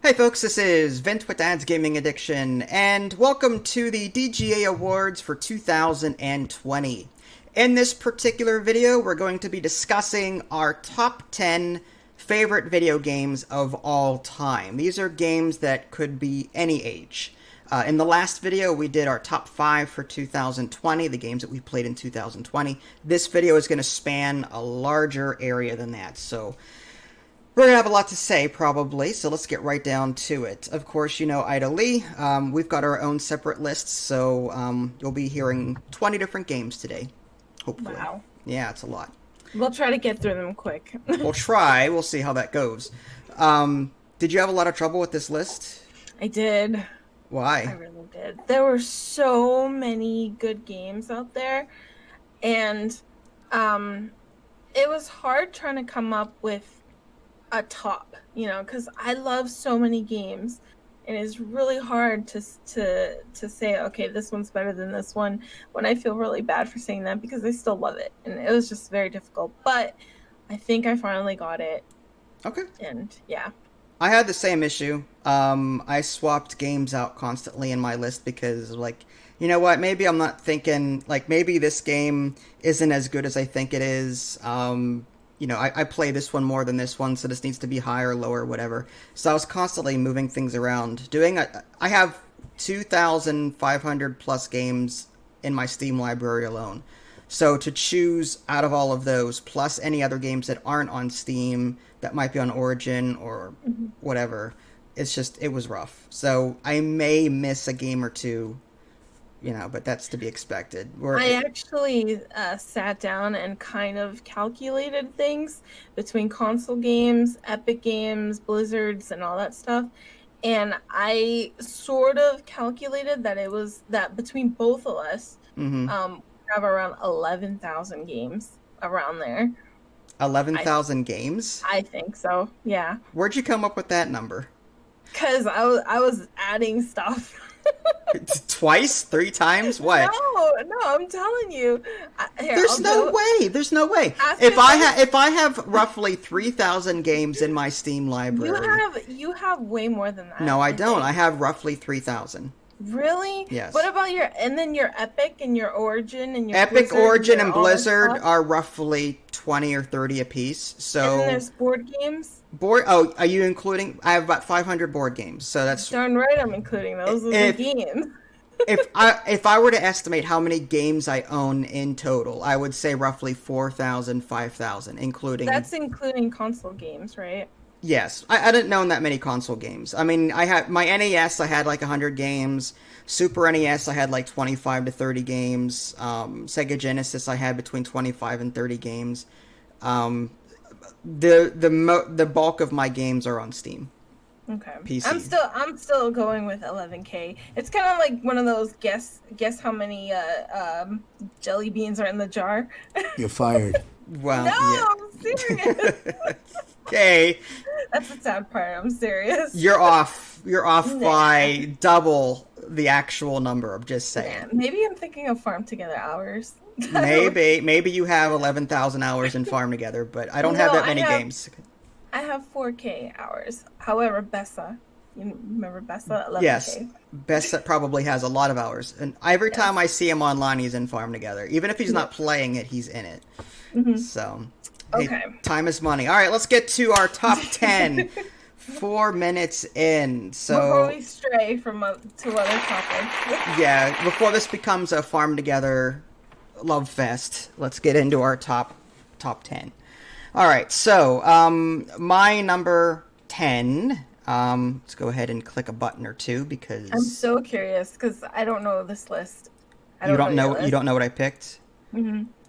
Hey folks, this is Vent with Dad's Gaming Addiction, and welcome to the DGA Awards for 2020. In this particular video, we're going to be discussing our top 10 favorite video games of all time. These are games that could be any age. In the last video, we did our top 5 for 2020, the games that we played in 2020. This video is going to span a larger area than that, so we're going to have a lot to say, probably, so let's get right down to it. Of course, you know Ida Lee. We've got our own separate lists, so you'll be hearing 20 different games today, hopefully. Wow. Yeah, it's a lot. We'll try to get through them quick. We'll try. We'll see how that goes. Did you have a lot of trouble with this list? I did. I Why? really did. There were so many good games out there, and it was hard trying to come up with a top, because I love so many games, and it's really hard to say, okay, this one's better than this one, when I feel really bad for saying that because I still love it, and it was just very difficult. But I think I finally got it. Okay. And yeah. I had the same issue. I swapped games out constantly in my list because, you know what, maybe I'm not thinking, maybe this game isn't as good as I think it is. I play this one more than this one, so this needs to be higher, lower, whatever. So I was constantly moving things around. I have 2,500 plus games in my Steam library alone. So to choose out of all of those, plus any other games that aren't on Steam, that might be on Origin or whatever, it was rough. So I may miss a game or two, but that's to be expected. I actually sat down and kind of calculated things between console games, Epic Games, Blizzards, and all that stuff. And I sort of calculated that between both of us, we have around 11,000 games around there. 11,000 games? I think so, yeah. Where'd you come up with that number? Because I was adding stuff. Twice? 3 times? What? No, I'm telling you. There's no way. If I have roughly 3,000 games in my Steam library. You have way more than that. No, I don't. I have roughly 3,000. Really? Yes. What about your Epic and your Origin and your Epic, Blizzard Origin, and Blizzard stuff? are roughly 20 or 30 apiece. So And then there's board games? are you including? I have about 500 board games. So that's darn right I'm including those as games. if I were to estimate how many games I own in total, I would say roughly 4,000, 5,000, including. That's including console games, right? Yes, I didn't own that many console games. I mean, I had my NES. I had 100 games. Super NES. I had 25 to 30 games. Sega Genesis. I had between 25 and 30 games. The bulk of my games are on Steam. Okay. PC. I'm still going with 11K. It's kind of like one of those guess how many jelly beans are in the jar. You're fired. Well, no, yeah. I'm serious. Okay. That's the sad part. I'm serious. You're off by double the actual number. I'm just saying. Yeah, maybe I'm thinking of Farm Together hours. Maybe you have 11,000 hours in Farm Together, but I don't have that many games. I have 4K hours. However, Bessa, you remember Bessa? 11K. Yes, Bessa probably has a lot of hours, and every time I see him online, he's in Farm Together. Even if he's not playing it, he's in it. So, hey, okay. Time is money. All right, let's get to our top 10. 4 minutes in. So before we stray to other topics. Yeah, before this becomes a Farm Together love fest, let's get into our top 10. All right, so my number 10. Let's go ahead and click a button or two because I'm so curious because I don't know this list. You don't know what I picked.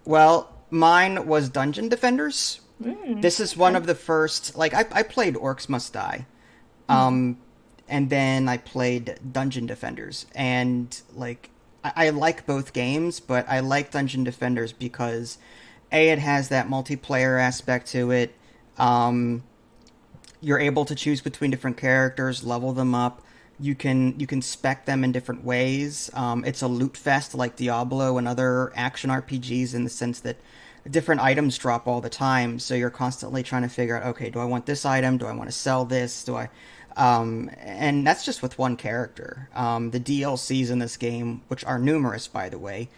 Well, mine was Dungeon Defenders. This is one of the first. I played Orcs Must Die, and then I played Dungeon Defenders, and I like both games, but I like Dungeon Defenders because it has that multiplayer aspect to it. You're able to choose between different characters, level them up. You can spec them in different ways. It's a loot fest like Diablo and other action RPGs in the sense that different items drop all the time. So you're constantly trying to figure out, okay, do I want this item? Do I want to sell this? Do I? And that's just with one character. The DLCs in this game, which are numerous, by the way,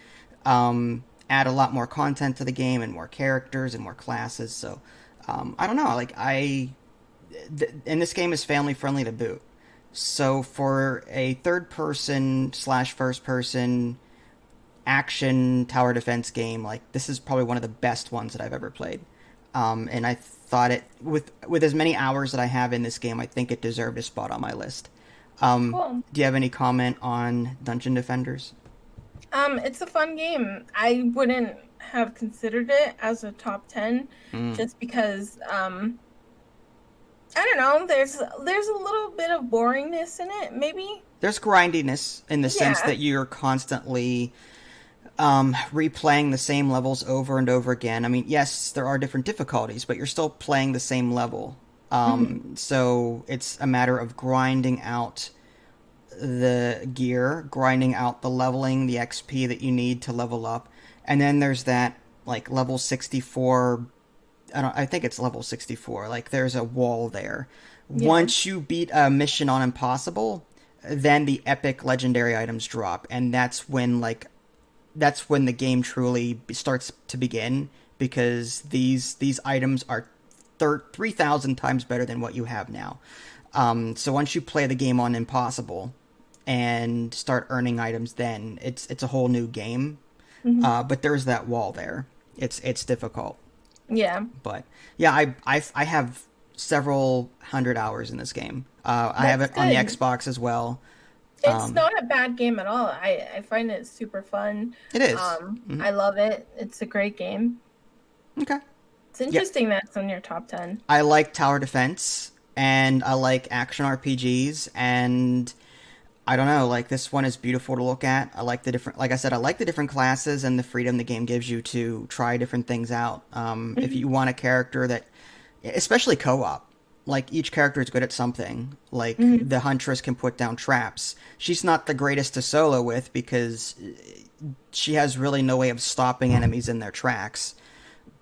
add a lot more content to the game and more characters and more classes. So, I don't know. And this game is family friendly to boot. So for a third person slash first person action tower defense game, like this is probably one of the best ones that I've ever played. And I thought it with as many hours that I have in this game, I think it deserved a spot on my list. Cool. Do you have any comment on Dungeon Defenders? It's a fun game. I wouldn't have considered it as a top 10 just because I don't know, there's a little bit of boringness in it, maybe. There's grindiness in the sense that you're constantly replaying the same levels over and over again. I mean, yes, there are different difficulties, but you're still playing the same level. So it's a matter of grinding out the gear, grinding out the leveling, the XP that you need to level up. And then there's that, like, level 64... I think it's level 64. Like, there's a wall there. Yeah. Once you beat a mission on Impossible, then the epic legendary items drop. And that's when the game truly starts to begin, because these items are 3,000 times better than what you have now. So once you play the game on Impossible and start earning items, then it's a whole new game. But there's that wall there. It's difficult. Yeah. But yeah, I have several hundred hours in this game. I have it on the Xbox as well. It's not a bad game at all. I find it super fun. It is. I love it. It's a great game. Okay. It's interesting that it's on your top 10. I like tower defense, and I like action RPGs, and I don't know, like, this one is beautiful to look at. I like like I said, I like the different classes and the freedom the game gives you to try different things out. If you want a character that, especially co-op, like, each character is good at something. Like, the Huntress can put down traps. She's not the greatest to solo with because she has really no way of stopping enemies in their tracks.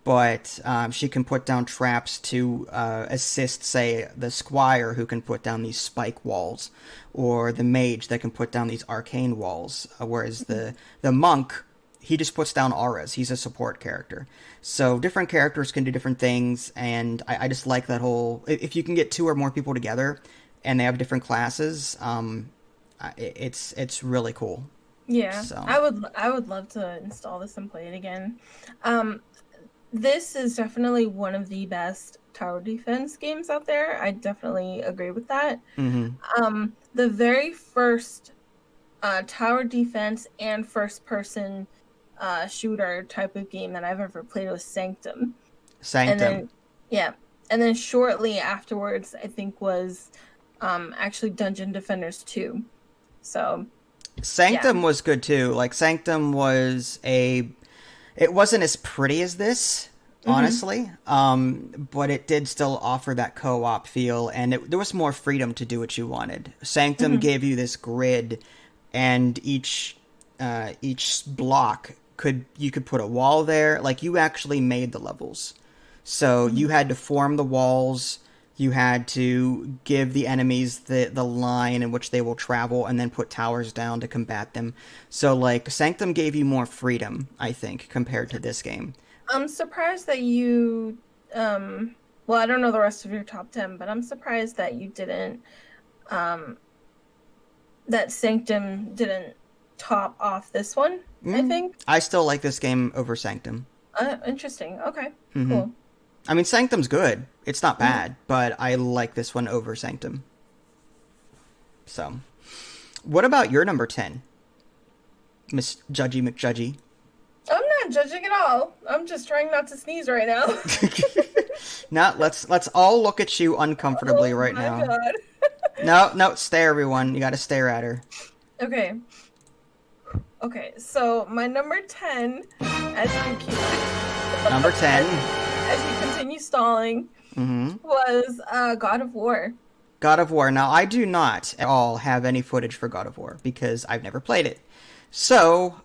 But she can put down traps to assist, say, the Squire, who can put down these spike walls, or the Mage that can put down these arcane walls, whereas the Monk, he just puts down auras. He's a support character. So different characters can do different things, and I just like that whole... If you can get 2 or more people together, and they have different classes, it's really cool. Yeah, so. I would love to install this and play it again. This is definitely one of the best tower defense games out there. I definitely agree with that. The very first tower defense and first person shooter type of game that I've ever played was Sanctum. And then shortly afterwards, I think, was actually Dungeon Defenders 2. So Sanctum was good too. Like, Sanctum was it wasn't as pretty as this, honestly, but it did still offer that co-op feel, and there was more freedom to do what you wanted. Sanctum gave you this grid, and each block you could put a wall there. Like, you actually made the levels, so you had to form the walls. You had to give the enemies the line in which they will travel, and then put towers down to combat them. So, like, Sanctum gave you more freedom, I think, compared to this game. I'm surprised that you... well, I don't know the rest of your top 10, but I'm surprised that you didn't... that Sanctum didn't top off this one, I think. I still like this game over Sanctum. Interesting. Okay, cool. I mean, Sanctum's good. It's not bad, but I like this one over Sanctum. So, what about your number 10, Miss Judgy McJudgy? I'm not judging at all. I'm just trying not to sneeze right now. Now, let's all look at you uncomfortably right now. Oh my God. No, stare, everyone. You got to stare at her. Okay. So my number 10, as you number 10. As we continue stalling, was God of War. God of War. Now, I do not at all have any footage for God of War because I've never played it. So,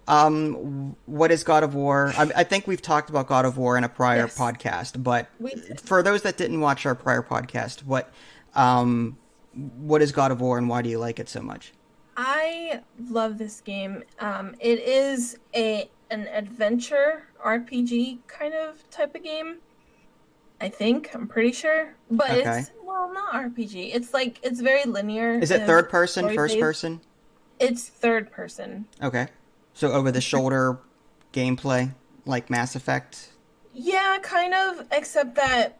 what is God of War? I think we've talked about God of War in a prior podcast, but for those that didn't watch our prior podcast, what is God of War and why do you like it so much? I love this game. It is an adventure RPG kind of type of game. I think I'm pretty sure, but Okay. it's well not RPG. It's like it's very linear. Is it third person, Story first based. person? It's third person. Okay. So over the shoulder gameplay, like Mass Effect. Yeah, kind of, except that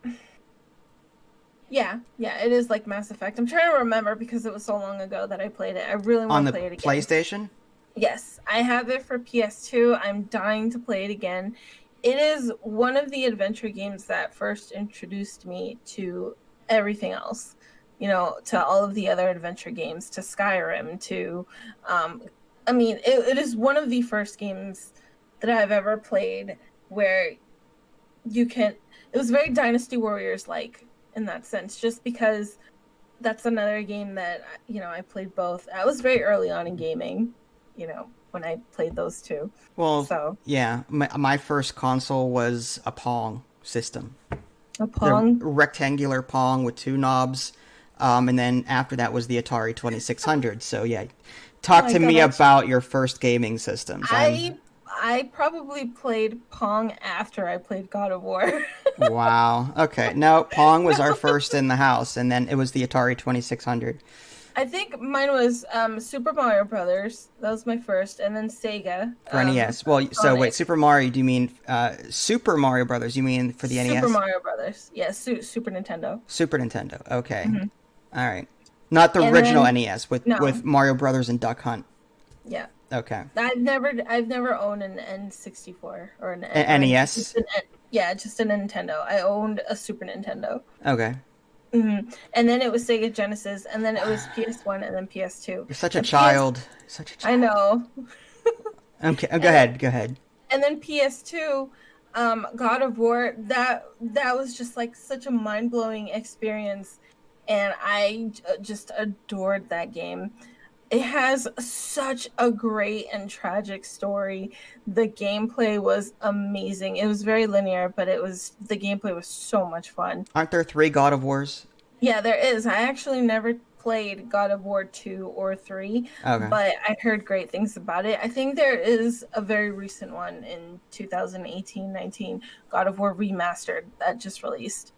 yeah, it is like Mass Effect. I'm trying to remember because it was so long ago that I played it. I really On want to the play it again. PlayStation? Yes, I have it for PS2. I'm dying to play it again. It is one of the adventure games that first introduced me to everything else. You know, to all of the other adventure games, to Skyrim, to I mean, it is one of the first games that I've ever played where you can it was very Dynasty Warriors like in that sense, just because that's another game that I played both. I was very early on in gaming, when I played those two. Well, So yeah. My first console was a Pong system. a The Pong. rectangular Pong with two knobs. And then after that was the Atari 2600. So yeah, Oh talk my to me gosh. about your first gaming systems. I I probably played Pong after I played God of War. Wow. Okay. No, Pong was our first in the house, and then it was the Atari 2600 I think mine was Super Mario Brothers. That was my first, and then Sega. for NES. Well, so wait, Sonic. Super Mario? Do you mean Super Mario Brothers? You mean for the Super NES? Mario Brothers. Yeah, Super Nintendo. Super Nintendo. Okay. Hmm. All right. Not the And original then NES with no, Mario Brothers and Duck Hunt. yeah. Okay. I've never owned an N64 or NES. Yeah, just a Nintendo. I owned a Super Nintendo. Okay. And then it was Sega Genesis, and then it was PS1, and then PS2. You're such a The PS, child. Such a I child. know. Okay. Oh, go And ahead. Go ahead. and then PS2, God of War. That was just like such a mind blowing experience, and I just adored that game. It has such a great and tragic story. The gameplay was amazing. It was very linear, but the gameplay was so much fun. Aren't there three God of Wars? Yeah, there is. I actually never played God of War 2 or 3, Okay. but I heard great things about it. I think there is a very recent one in 2018-19, God of War Remastered, that just released.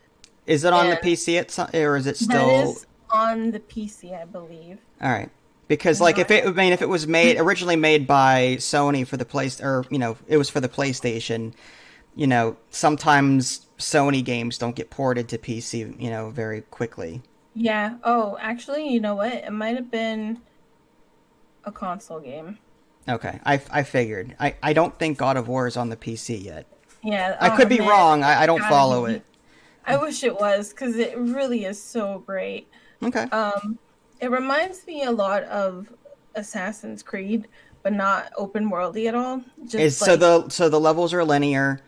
Is it on the And PC or is it that still? is on the PC, I believe. All right. Because I'm like not. if it was made originally made by Sony for the or it was for the PlayStation, sometimes Sony games don't get ported to PC, very quickly. Yeah. Oh, actually, you know what? It might have been a console game. Okay. I figured. I don't think God of War is on the PC yet. Yeah. I Oh could be man, wrong. I it's don't gotta follow be. it. I wish it was because it really is so great. Okay. Um, it reminds me a lot of Assassin's Creed, but not open worldy at all. Is Just like so the levels are linear,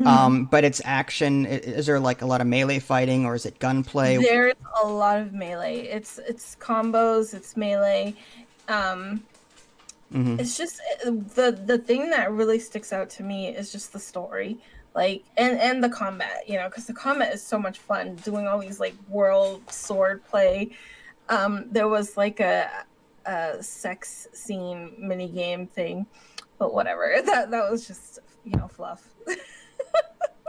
mhm. but it's action. Is there like a lot of melee fighting or is it gunplay? There's a lot of melee. It's combos, it's melee. Um, Hmm. it's just the thing that really sticks out to me is just the story, like and the combat. Because the combat is so much fun. Doing all these like world sword play. There was like a sex scene mini game thing, but whatever. That was just fluff.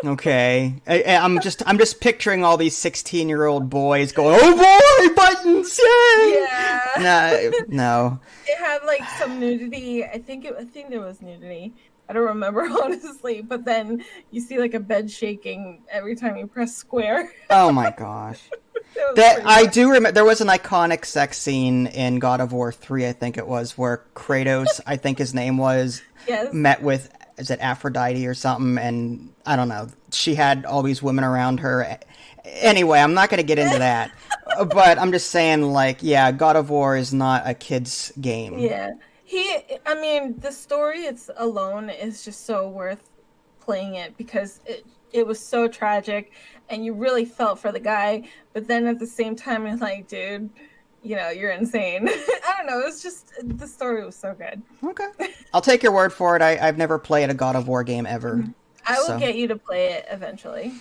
Okay, I'm just picturing all these 16-year-old boys going, "Oh boy, buttons, yay!" Yeah. No, no. It had like some nudity. I think there was nudity. I don't remember honestly, but then you see like a bed shaking every time you press square. Oh my gosh. It was That pretty I fun. do remember. There was an iconic sex scene in God of War 3, I think it was, where Kratos, I think his name was, Yes. met with, is it Aphrodite or something? And I don't know. She had all these women around her. Anyway, I'm not going to get into that. But I'm just saying, like, yeah, God of War is not a kid's game. Yeah. I mean, the story it's alone is just so worth playing it because it was so tragic and you really felt for the guy, but then at the same time you're like, dude, you're insane. I don't know, it's just the story was so good. Okay. I'll take your word for it. I've never played a God of War game ever. I will So, get you to play it eventually.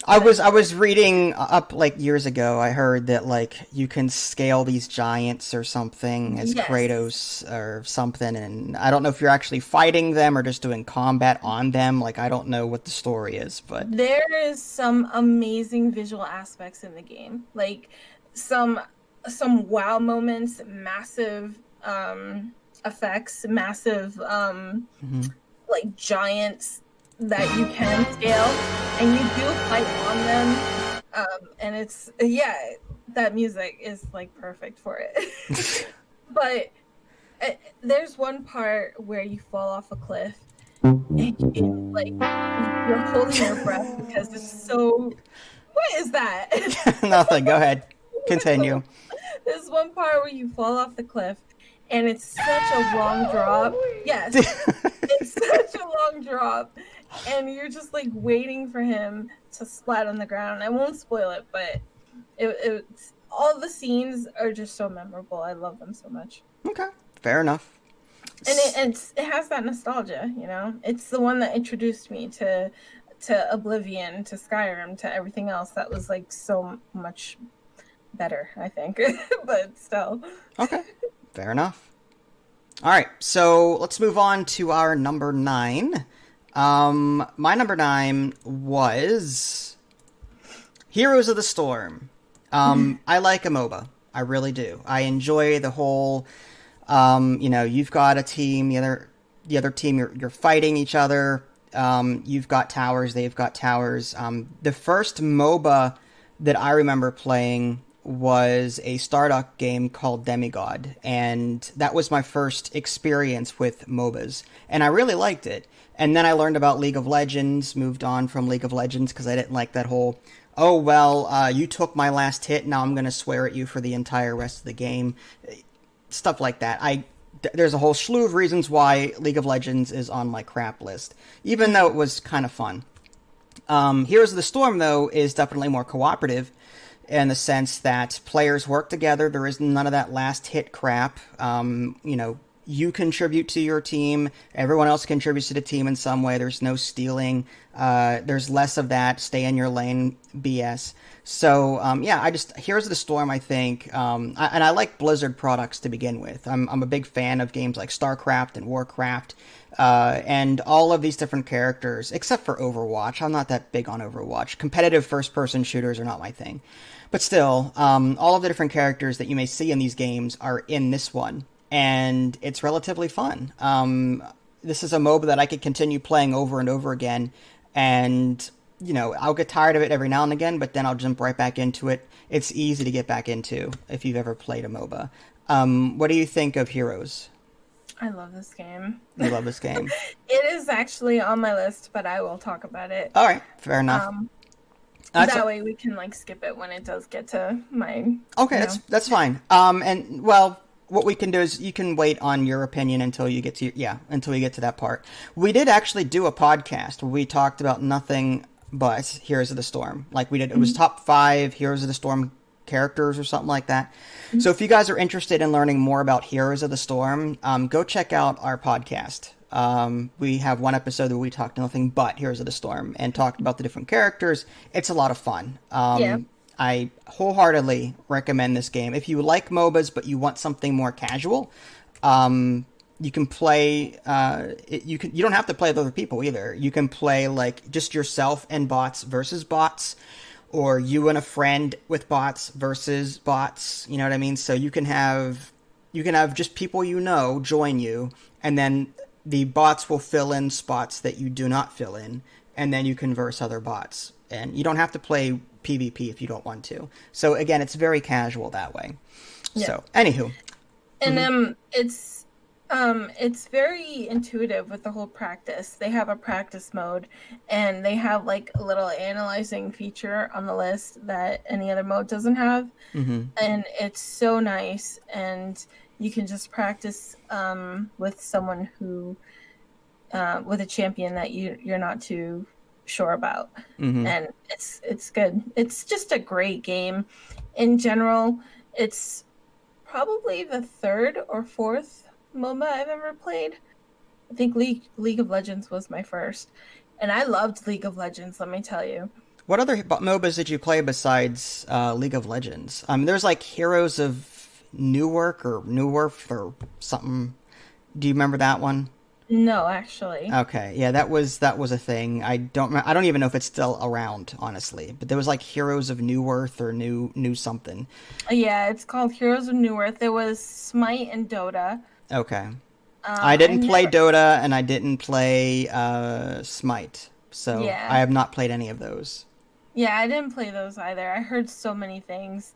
I was reading up like years ago. I heard that like you can scale these giants or something as Yes. Kratos or something, and I don't know if you're actually fighting them or just doing combat on them. Like I don't know what the story is, but There is some amazing visual aspects in the game. Like some some wow moments, massive effects, massive mhm. like giants that you can scale and you do fight on them. And it's yeah, that music is like perfect for it. But there's one part where you fall off a cliff and like you're holding your breath because it's so what is that? Nothing. Go ahead. Continue. There's one part where you fall off the cliff and it's such a long drop. Yes, it's such a long drop. And you're just like waiting for him to splat on the ground. I won't spoil it, but it's all the scenes are just so memorable. I love them so much. Okay, fair enough. And it has that nostalgia, you know. It's the one that introduced me to Oblivion, to Skyrim, to everything else that was like so much better, I think. But still. Okay, fair enough. All right, so let's move on to our number 9. My number 9 was Heroes of the Storm. I like a MOBA. I really do. I enjoy the whole, you've got a team, the other team, you're fighting each other. You've got towers, they've got towers. The first MOBA that I remember playing was a Stardock game called Demigod, and that was my first experience with MOBAs, and I really liked it. And then I learned about League of Legends, moved on from League of Legends because I didn't like that whole, oh, well, you took my last hit, now I'm going to swear at you for the entire rest of the game. Stuff like that. There's a whole slew of reasons why League of Legends is on my crap list, even though it was kind of fun. Heroes of the Storm, though, is definitely more cooperative in the sense that players work together. There is none of that last hit crap. You contribute to your team. Everyone else contributes to the team in some way. There's no stealing. There's less of that stay in your lane BS. So, Heroes of the Storm, I think, and I like Blizzard products to begin with. I'm a big fan of games like Starcraft and Warcraft, and all of these different characters, except for Overwatch. I'm not that big on Overwatch. Competitive first-person shooters are not my thing. But still, all of the different characters that you may see in these games are in this one, and it's relatively fun. This is a MOBA that I could continue playing over and over again, and I'll get tired of it every now and again, but then I'll jump right back into it. It's easy to get back into if you've ever played a MOBA. What do you think of Heroes? I love this game. You love this game. It is actually on my list, but I will talk about it. All right, fair enough. That way we can like skip it when it does get to my. Okay, that's fine. And well, what we can do is you can wait on your opinion until you get to until we get to that part. We did actually do a podcast where we talked about nothing but Heroes of the Storm. Like we did, it was top 5 Heroes of the Storm characters or something like that. Mm-hmm. So if you guys are interested in learning more about Heroes of the Storm, go check out our podcast. We have one episode where we talked nothing but Heroes of the Storm and talked about the different characters. It's a lot of fun. I wholeheartedly recommend this game. If you like MOBAs but you want something more casual, you can play. You don't have to play with other people either. You can play like just yourself and bots versus bots, or you and a friend with bots versus bots. You know what I mean? So you can have just people join you, and then the bots will fill in spots that you do not fill in, and then you can verse other bots. And you don't have to play PvP if you don't want to. So again, it's very casual that way. Yeah. So, anywho. And it's very intuitive with the whole practice. They have a practice mode, and they have like a little analyzing feature on the list that any other mode doesn't have. Mm-hmm. And it's so nice, and you can just practice with someone who with a champion that you're not too sure about. Mm-hmm. And it's good. It's just a great game. In general, it's probably the 3rd or 4th MOBA I've ever played. I think League of Legends was my first, and I loved League of Legends, let me tell you. What other MOBAs did you play besides League of Legends? There's like Heroes of Newerth or something. Do you remember that one? No, actually. Okay, yeah, that was a thing. I don't even know if it's still around, honestly. But there was like Heroes of Newerth or New something. Yeah, it's called Heroes of Newerth. There was Smite and Dota. Okay. I I didn't play never. Dota and I didn't play Smite, so I Yeah, have not played any of those. yeah, I didn't play those either. I heard so many things.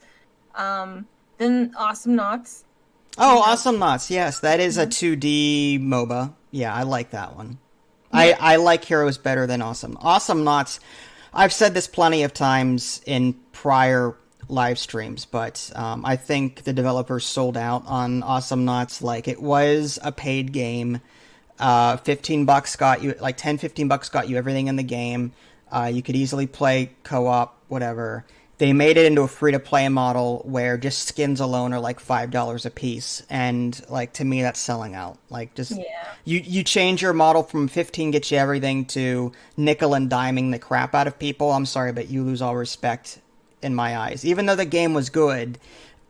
Then Awesome Knots. Do you Oh, know? Awesome Knots. Yes, that is a Mhm. 2D MOBA. Yeah, I like that one. I Yeah, I like Heroes better than Awesome Knots. I've said this plenty of times in prior live streams, but I think the developers sold out on Awesome Knots. Like it was a paid game. $15 got you like 10-15 bucks got you everything in the game. You could easily play co-op, whatever. They made it into a free-to-play model where just skins alone are like $5 a piece, and like to me that's selling out. Like just yeah, you change your model from 15 get you everything to nickel and diming the crap out of people. I'm sorry, but you lose all respect in my eyes. Even though the game was good,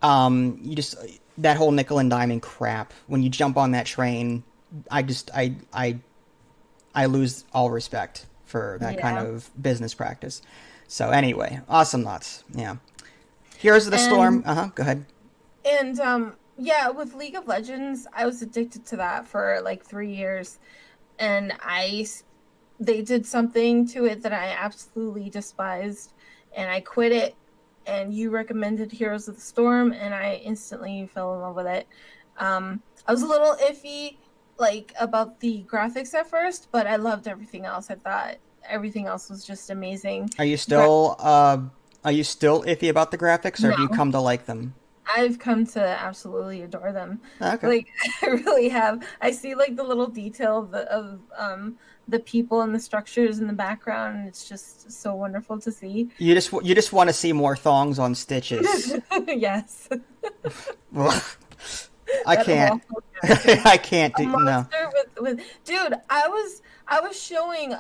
you just that whole nickel and diming crap. When you jump on that train, I just I lose all respect for that kind yeah. of business practice. So anyway, Awesome Knots. Yeah. Heroes of the Storm. And Go ahead. yeah, with League of Legends, I was addicted to that for like 3 years, and they did something to it that I absolutely despised, and I quit it. And you recommended Heroes of the Storm, and I instantly fell in love with it. I was a little iffy, like about the graphics at first, but I loved everything else. I thought everything else was just amazing. Are you Gra- still are you still iffy about the graphics, or have you no, come to like them? I've come to absolutely adore them. Okay. Like I really have. I see like the little detail the people and the structures in the background, and it's just so wonderful to see. You just want to see more thongs on stitches. Yes, Ugh. I that can't. awful character. I can't A do no. monster with dude, I was showing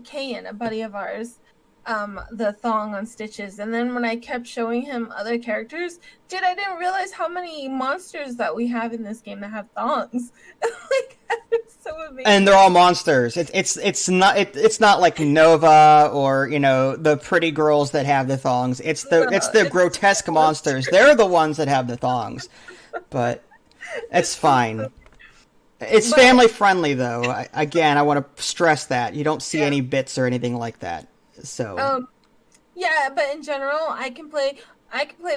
Kayan, a buddy of ours, the thong on Stitches, and then when I kept showing him other characters, dude, I didn't realize how many monsters that we have in this game that have thongs. Like it's so And they're amazing. all monsters. It's not like Nova or the pretty girls that have the thongs. It's the No, it's the it's grotesque monsters. They're the ones that have the thongs. But it's it's so fine. silly. It's But family friendly though. Again, I want to stress that you don't see yeah. any bits or anything like that. So Um yeah, but in general, I can play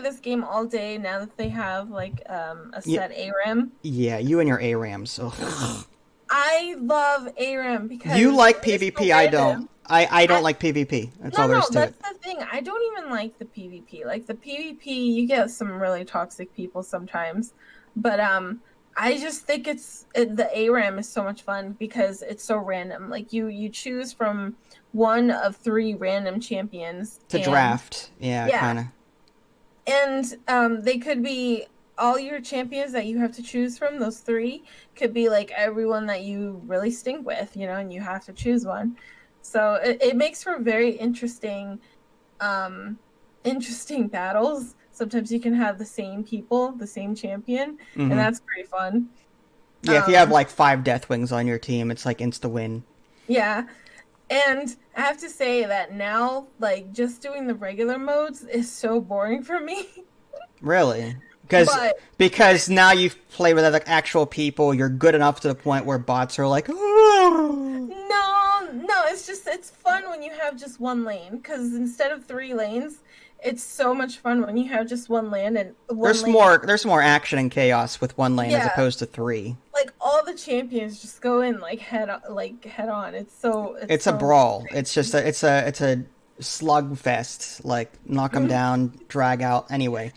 this game all day now that they have like a yeah, set ARAM. yeah, you and your ARAMs. Ugh. I love ARAM You because like it's so PvP. I don't. random. I don't I, like PvP. That's no, all there no, is to it. that's the thing. I don't even like the PvP. Like the PvP, you get some really toxic people sometimes. But I just think the ARAM is so much fun because it's so random. Like you choose from one of three random champions, To and draft. Yeah, yeah, kind of. and they could be all your champions that you have to choose from. Those three could be like everyone that you really stink with, and you have to choose one. So it makes for very um, interesting battles. Sometimes you can have the same people, the same champion, and Hmm. that's pretty fun. Yeah, if you have Um, like 5 Deathwings on your team, it's like insta win. yeah, and I have to say that now, like just doing the regular modes is so boring for me. Really? Because But because now you've played with other actual people, you're good enough to the point where bots are like, oh. no, no, it's fun when you have just one lane because instead of three lanes, it's so much fun when you have just one lane and one There's lane. And, more action and chaos with one lane as yeah, opposed to three. like all the champions just go in like head on. It's It's a so brawl. It's just crazy. it's a slug fest. Like knock them Mhm. down, drag out. Anyway,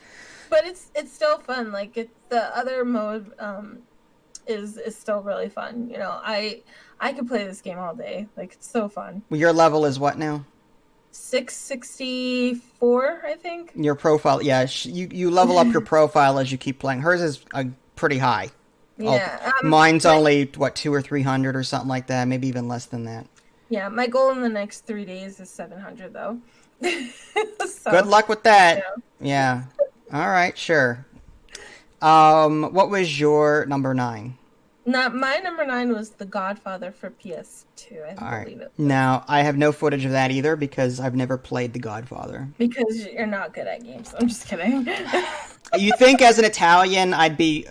But it's still fun. Like it's the other mode is still really fun. I could play this game all day. Like it's so fun. your level is what now? 664, I think. Your profile, yeah. You level up your profile as you keep playing. Hers is pretty high. Oh, Yeah. mine's My only what 200 or 300 or something like that. Maybe even less than that. Yeah, my goal in the next 3 days is 700 though. Good So, luck with that. Yeah. All right, sure. What was your number 9? not my number 9 was The Godfather for PS2, I All right. believe it was. Now, I have no footage of that either because I've never played The Godfather. Because you're not good at games. I'm just kidding. You think as an Italian, I'd be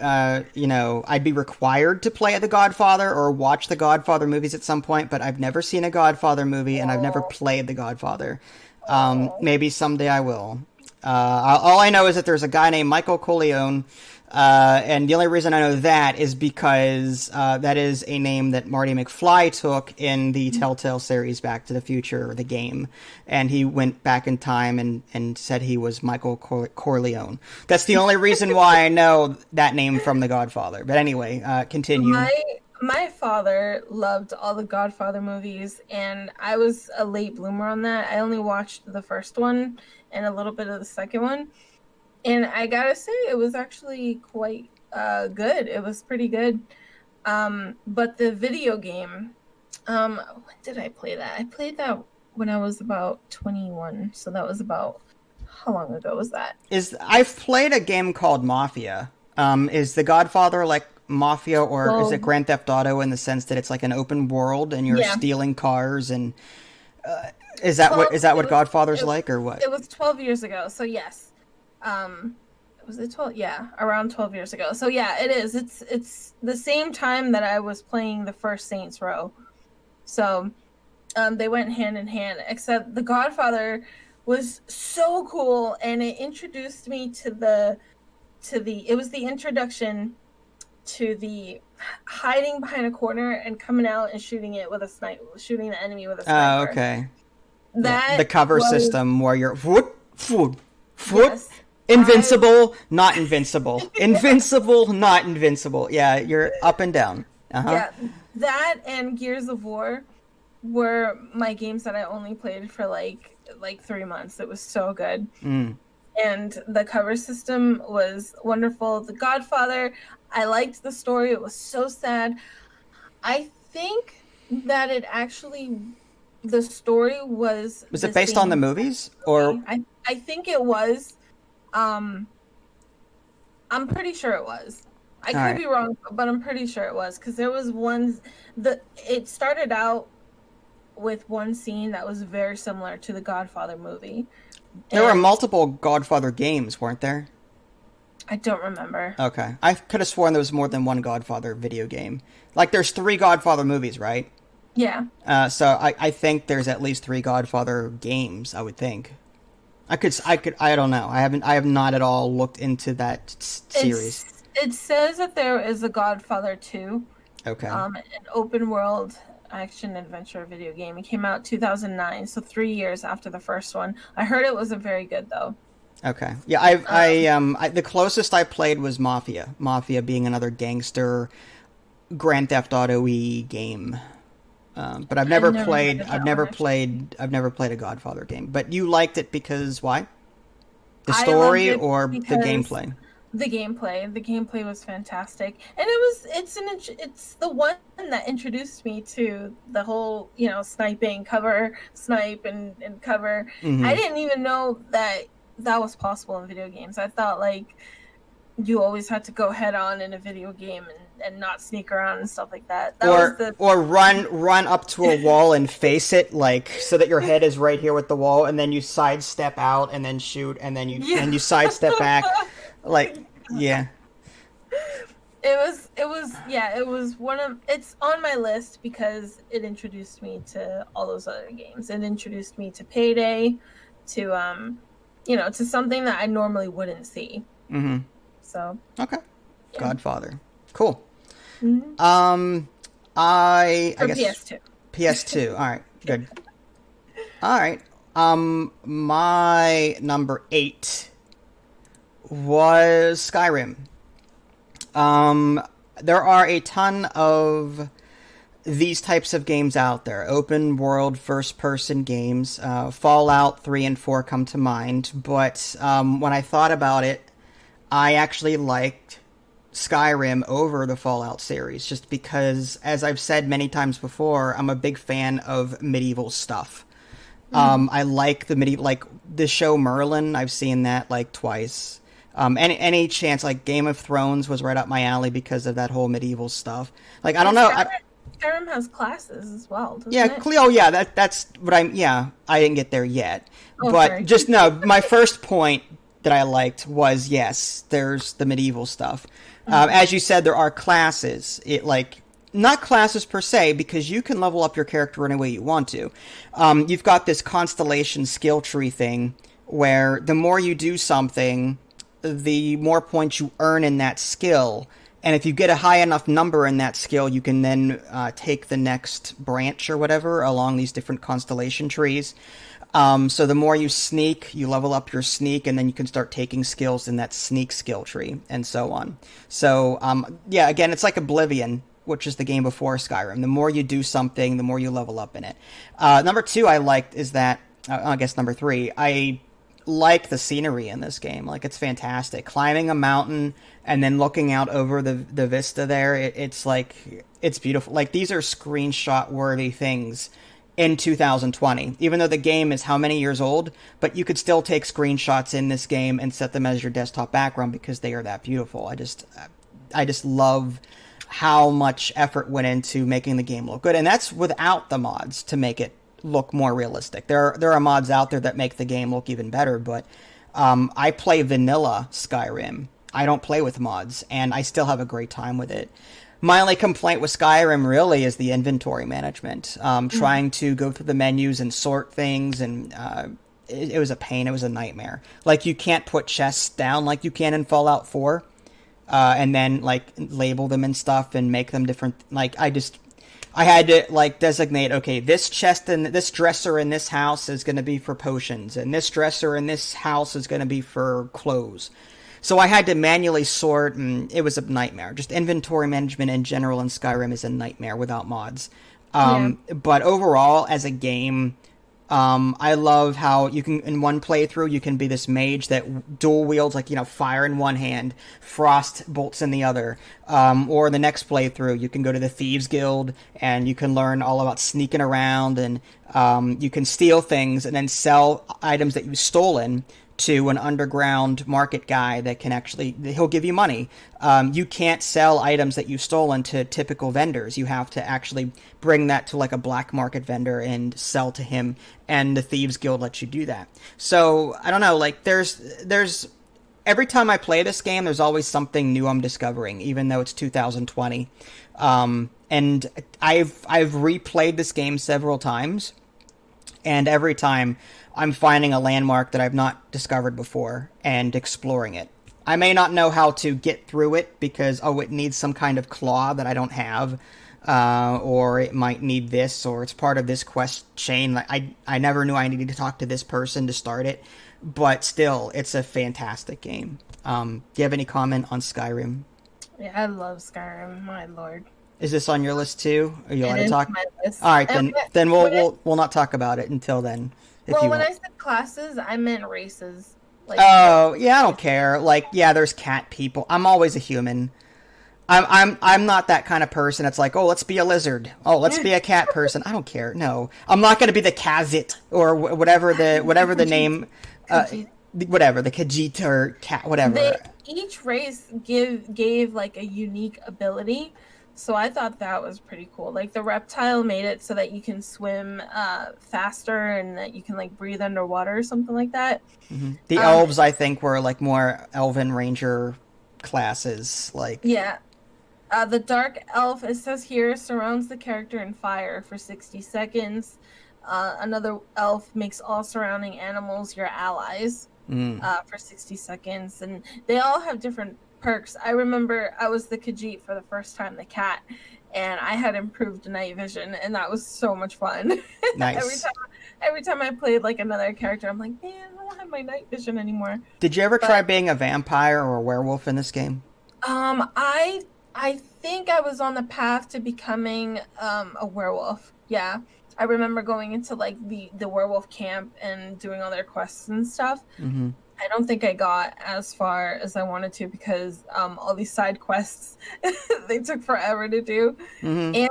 required to play The Godfather or watch the Godfather movies at some point, but I've never seen a Godfather movie and I've never Oh, played The Godfather. oh. Maybe someday I will. All I know is that there's a guy named Michael Corleone, and the only reason I know that is because that is a name that Marty McFly took in the Telltale series Back to the Future, the game. And he went back in time and said he was Michael Corleone. That's the only reason why I know that name from The Godfather. But anyway, continue. My father loved all the Godfather movies, and I was a late bloomer on that. I only watched the first one and a little bit of the second one. And I gotta say, it was actually quite good. It was pretty good. But the video game, when did I play that? I played that when I was about 21. So that was about, how long ago was that? I've played a game called Mafia. Is The Godfather like Mafia, or is it Well, Grand Theft Auto in the sense that it's like an open world and you're yeah. stealing cars and Twelve. is that what Godfather's It, like or what? it was 12 years ago. So yes. Um, was it 12? Yeah, around 12 years ago. So yeah, it is. It's the same time that I was playing the first Saints Row. So they went hand in hand, except The Godfather was so cool, and it introduced me it was the introduction to the hiding behind a corner and coming out and shooting shooting the enemy with a Oh, sniper. okay. Yeah, That the cover was, system where you're whoop, yes, invincible, not invincible, invincible, not invincible. Yeah, you're up and down. yeah, that and Gears of War were my games that I only played for like 3 months. It was so good. Mm. And the cover system was wonderful. The Godfather, I liked the story. It was so sad. I think that the story was it the based on the same. movies or? I think it was. Um, I'm pretty sure it was. I All could right. be wrong, but I'm pretty sure it was because there was one. It started out with one scene that was very similar to the Godfather movie, There were and multiple Godfather games, weren't there? I don't remember. Okay. I could have sworn there was more than one Godfather video game. Like, there's 3 Godfather movies, right? Yeah. So I think there's at least 3 Godfather games, I would think. I don't know. I have not at all looked into that series. It says that there is a Godfather 2, Okay. an open world action adventure video game. It came out 2009, so 3 years after the first one. I heard it wasn't very good though. Okay. Yeah, the closest I played was Mafia. Mafia being another gangster Grand Theft Auto-y game. But I've never Heard played. of that one, actually. I've never played a Godfather game. But you liked it because why? The I loved story it or the because gameplay? the gameplay was fantastic, and it's the one that introduced me to the whole sniping, snipe and cover. I Hmm. didn't even know that was possible in video games. I thought like you always had to go head on in a video game and not sneak around and stuff like that. That was the Or run up to a wall and face it, like so that your head is right here with the wall, and then you sidestep out and then shoot, and then yeah. you sidestep back, like yeah. It was one of it's on my list because it introduced me to all those other games. It introduced me to Payday, to something that I normally wouldn't see. Hmm. So Okay. yeah. Godfather. Cool. Mhm. I For guess PS2. PS2. All right. Good. All right. My number 8 was Skyrim. There are a ton of these types of games out there. Open world, first person games. Fallout 3 and 4 come to mind. But when I thought about it, I actually liked Skyrim over the Fallout series, just because, as I've said many times before, I'm a big fan of medieval stuff. Mhm. I like the medieval, like the show Merlin. I've seen that like twice. Any chance like Game of Thrones was right up my alley because of that whole medieval stuff. Like I Yeah, don't know. Skyrim has classes as well, Yeah, doesn't it? Cleo. Yeah, that's what I'm. Yeah, I didn't get there yet, Oh, but sorry. just no. My first point that I liked was yes, there's the medieval stuff. Mhm. As you said, there are classes. It like not classes per se because you can level up your character any way you want to. You've got this constellation skill tree thing where the more you do something, the more points you earn in that skill. And if you get a high enough number in that skill, you can then take the next branch or whatever along these different constellation trees. So the more you sneak, you level up your sneak, and then you can start taking skills in that sneak skill tree, and so on. So yeah, again, it's like Oblivion, which is the game before Skyrim. The more you do something, the more you level up in it. Number two, I liked is that I guess number three, I like the scenery in this game. Like it's fantastic. Climbing a mountain and then looking out over the vista there, it's like it's beautiful. Like these are screenshot worthy things in 2020. Even though the game is how many years old, but you could still take screenshots in this game and set them as your desktop background because they are that beautiful. I just love how much effort went into making the game look good, and that's without the mods to make it look more realistic. There are mods out there that make the game look even better, but I play vanilla Skyrim. I don't play with mods, and I still have a great time with it. My only complaint with Skyrim really is the inventory management. Mhm. Trying to go through the menus and sort things, and it was a pain. It was a nightmare. Like you can't put chests down like you can in Fallout 4, and then like label them and stuff and make them different. Like I had to like designate, okay, this chest and this dresser in this house is going to be for potions, and this dresser in this house is going to be for clothes. So I had to manually sort, and it was a nightmare. Just inventory management in general in Skyrim is a nightmare without mods. Yeah. But overall, as a game, I love how you can in one playthrough you can be this mage that dual wields like fire in one hand, frost bolts in the other. Or the next playthrough you can go to the thieves guild and you can learn all about sneaking around and you can steal things and then sell items that you've stolen to an underground market guy that can actually he'll give you money. You can't sell items that you've stolen to typical vendors. You have to actually bring that to like a black market vendor and sell to him, and the thieves guild lets you do that. So I don't know, like there's every time I play this game, there's always something new I'm discovering, even though it's 2020. And I've replayed this game several times, and every time I'm finding a landmark that I've not discovered before and exploring it. I may not know how to get through it because it needs some kind of claw that I don't have, or it might need this, or it's part of this quest chain. Like I never knew I needed to talk to this person to start it, but still, it's a fantastic game. Do you have any comment on Skyrim? Yeah, I love Skyrim, my lord. Is this on your list too? Are you allowed It to is talk? my All list. right, And then we'll not talk about it until then, if you when want. I said classes, I meant races. Like the Oh, yeah, I don't care. Like, yeah, there's cat people. I'm always a human. I'm not that kind of person. It's like, oh, let's be a lizard. Oh, let's be a cat person. I don't care. No, I'm not going to be the Kazit or whatever the name, uh, Khajiit. whatever the Khajiit or cat They whatever. each race gave like a unique ability. So I thought that was pretty cool. Like the reptile made it so that you can swim faster and that you can like breathe underwater or something like that. The Um elves, I think, were like more elven ranger classes. Like, yeah. The dark elf, it says here, surrounds the character in fire for 60 seconds. Another elf makes all surrounding animals your allies for 60 seconds. And they all have different perks. I remember I was the Khajiit for the first time, the cat, and I had improved night vision, and that was so much fun. every nice. time every time I played like another character, I'm like, man, I don't have my night vision anymore. Did you ever try But being a vampire or a werewolf in this game? I think I was on the path to becoming a werewolf. Yeah. I remember going into like the werewolf camp and doing all their quests and stuff. Mm-hmm. I don't think I got as far as I wanted to because all these side quests they took forever to do. Mm-hmm.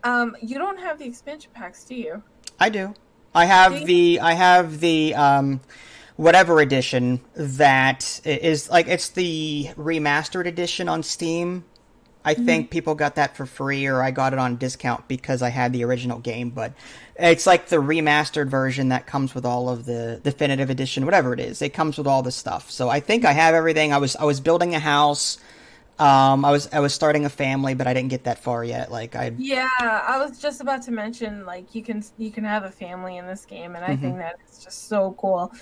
And you don't have the expansion packs, do you? I do. I have the whatever edition that is like it's the remastered edition on Steam. I think people got that for free, or I got it on discount because I had the original game. But it's like the remastered version that comes with all of the definitive edition, whatever it is. It comes with all the stuff. So I think I have everything. I was building a house. I was starting a family, but I didn't get that far yet. Yeah, I was just about to mention like you can have a family in this game, and I think that it's just so cool.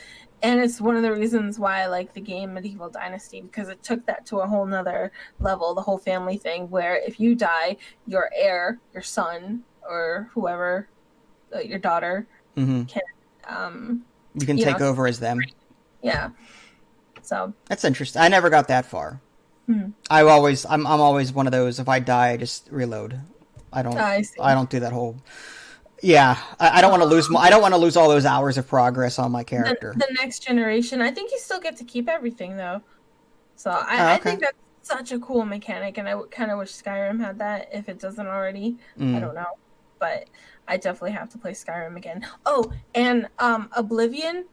And it's one of the reasons why I like the game Medieval Dynasty, because it took that to a whole nother level, the whole family thing, where if you die, your heir, your son, or whoever, your daughter, can you can take over as them. Yeah. So that's interesting. I never got that far. I'm always one of those. If I die, I just reload. I don't do that whole. Yeah, I don't want to lose. I don't want to lose all those hours of progress on my character. The next generation, I think you still get to keep everything though. So I think that's such a cool mechanic, and I kind of wish Skyrim had that if it doesn't already. I don't know, but I definitely have to play Skyrim again. Oh, and Oblivion.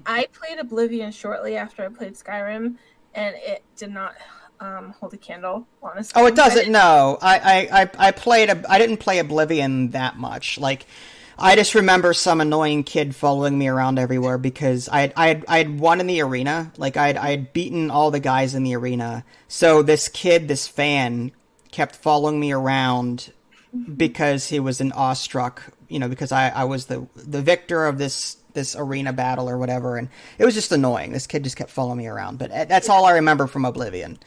I played Oblivion shortly after I played Skyrim, and it did not hold a candle, honestly. Oh, it doesn't. No, I didn't play Oblivion that much. Like, I just remember some annoying kid following me around everywhere because I had won in the arena. Like, I had beaten all the guys in the arena. So this kid, this fan, kept following me around because he was an awestruck. Because I was the victor of this arena battle or whatever, and it was just annoying. This kid just kept following me around, but that's all I remember from Oblivion.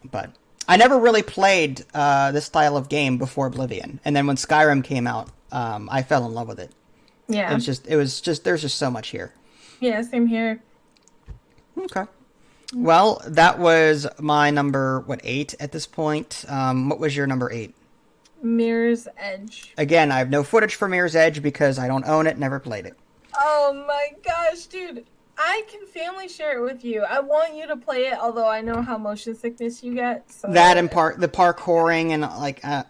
But I never really played this style of game before Oblivion, and then when Skyrim came out, I fell in love with it. Yeah, it was just there's just so much here. Yeah, same here. Okay. Well, that was my number 8 at this point. What was your number 8? Mirror's Edge. Again, I have no footage for Mirror's Edge because I don't own it, never played it. Oh my gosh, dude. I can family share it with you. I want you to play it, although I know how motion sickness you get. So that and the parkouring and like... a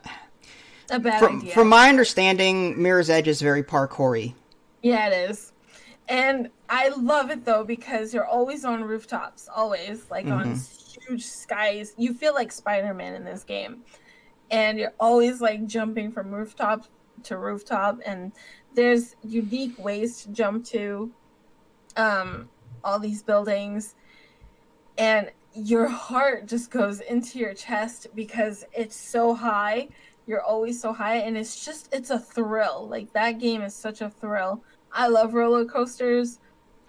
bad idea. From my understanding, Mirror's Edge is very parkoury. Yeah, it is. And I love it, though, because you're always on rooftops. Always. Like on huge skies. You feel like Spider-Man in this game. And you're always like jumping from rooftop to rooftop, and there's unique ways to jump to all these buildings, and your heart just goes into your chest because it's so high. You're always so high, and it's a thrill. Like, that game is such a thrill. I love roller coasters.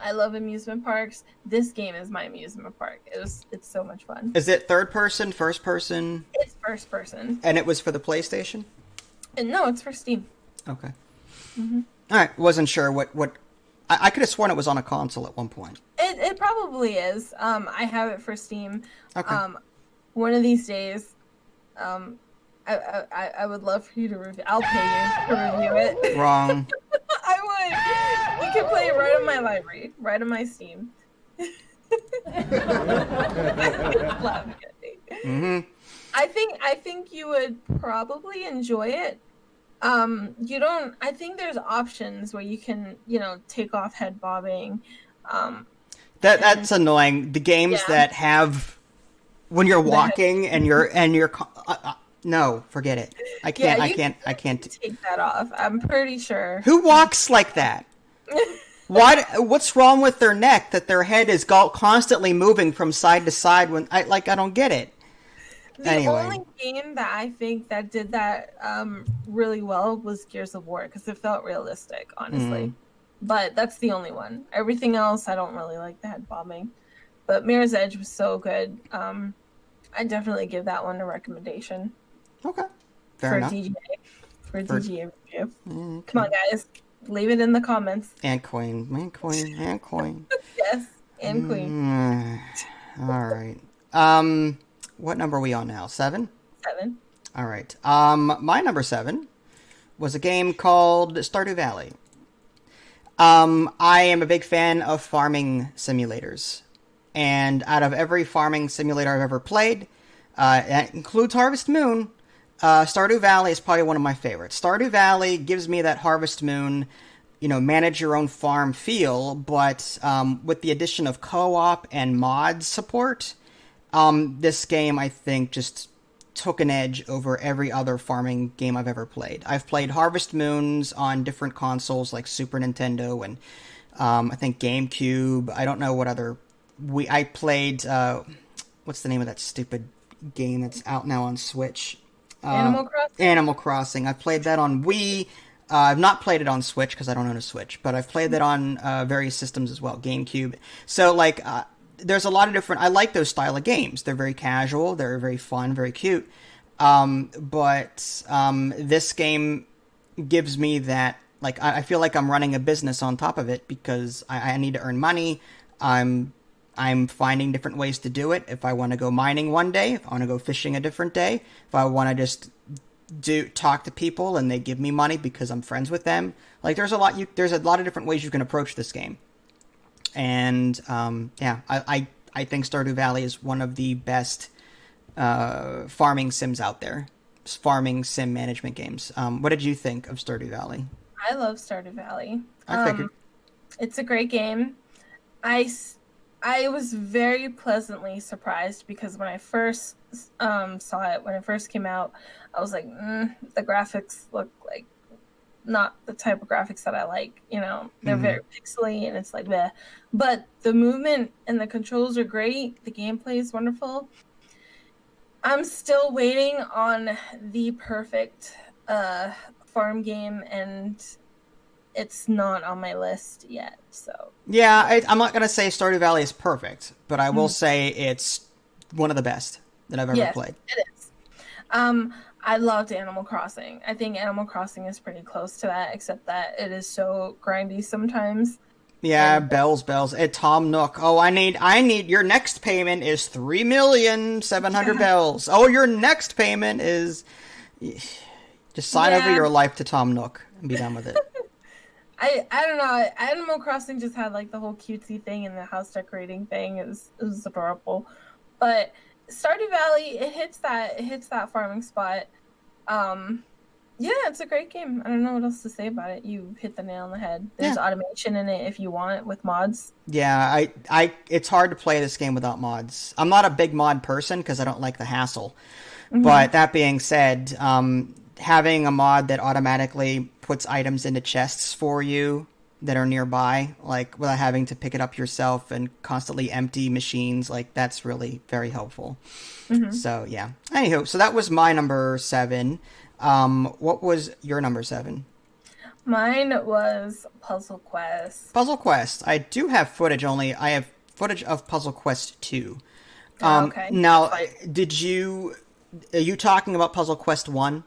I love amusement parks. This game is my amusement park. It's so much fun. Is it third person, first person? It's first person. And it was for the PlayStation? And no, it's for Steam. Okay. All right. Wasn't sure what I could have sworn it was on a console at one point. It probably is. I have it for Steam. Okay. One of these days, I would love for you to review. I'll pay you to review it. Wrong. I would. You can play it right on my library, right on my Steam. I think you would probably enjoy it. I think there's options where you can, take off head bobbing. That's annoying. The games that have when you're walking and you're no, forget it. I can't take that off. I'm pretty sure. Who walks like that? What's wrong with their neck that their head is constantly moving from side to side when I don't get it. The only game that I think that did that really well was Gears of War, because it felt realistic, honestly. But that's the only one. Everything else, I don't really like the head bobbing. But Mirror's Edge was so good. I definitely give that one a recommendation. Okay. Fair enough. DGA. For DGA review. Okay. Come on, guys. Leave it in the comments. And Queen. Yes, and Queen. All right. What number are we on now? 7? 7. All right. My number 7 was a game called Stardew Valley. I am a big fan of farming simulators. And out of every farming simulator I've ever played, that includes Harvest Moon, Stardew Valley is probably one of my favorites. Stardew Valley gives me that Harvest Moon manage your own farm feel, but with the addition of co-op and mod support, this game I think just took an edge over every other farming game I've ever played. I've played Harvest Moons on different consoles like Super Nintendo and I think GameCube. I don't know what other I played. What's the name of that stupid game that's out now on Switch? Animal Crossing. Animal Crossing. I played that on Wii. I've not played it on Switch because I don't own a Switch, but I've played that on various systems as well, GameCube. So like, there's a lot of different. I like those style of games. They're very casual. They're very fun, very cute. But this game gives me that. Like, I feel like I'm running a business on top of it because I need to earn money. I'm finding different ways to do it. If I want to go mining one day, if I want to go fishing a different day, if I want to just talk to people and they give me money because I'm friends with them. Like there's a lot of different ways you can approach this game. And I think Stardew Valley is one of the best farming sims out there. Farming sim management games. What did you think of Stardew Valley? I love Stardew Valley. I figured. It's a great game. I was very pleasantly surprised because when I first saw it, when it first came out, I was like, the graphics look like not the type of graphics that I like. They're very pixely and it's like bleh. But the movement and the controls are great. The gameplay is wonderful. I'm still waiting on the perfect farm game, and it's not on my list yet. So yeah, I'm not gonna say Stardew Valley is perfect, but I will say it's one of the best that I've ever played. It is. I loved Animal Crossing. I think Animal Crossing is pretty close to that, except that it is so grindy sometimes. Yeah, bells. Tom Nook. Oh, I need your next payment is 3,700,000 bells. Oh, your next payment is just sign over your life to Tom Nook and be done with it. I don't know. Animal Crossing just had like the whole cutesy thing and the house decorating thing. It was adorable. But Stardew Valley, it hits that farming spot. Yeah, it's a great game. I don't know what else to say about it. You hit the nail on the head. There's automation in it if you want with mods. Yeah, it's hard to play this game without mods. I'm not a big mod person because I don't like the hassle. But that being said, having a mod that automatically puts items into chests for you that are nearby, like without having to pick it up yourself and constantly empty machines, like that's really very helpful. So yeah. Anywho, so that was my number 7. What was your number 7? Mine was Puzzle Quest. Puzzle Quest. I do have footage only. I have footage of Puzzle Quest 2. Okay. Now, are you talking about Puzzle Quest 1?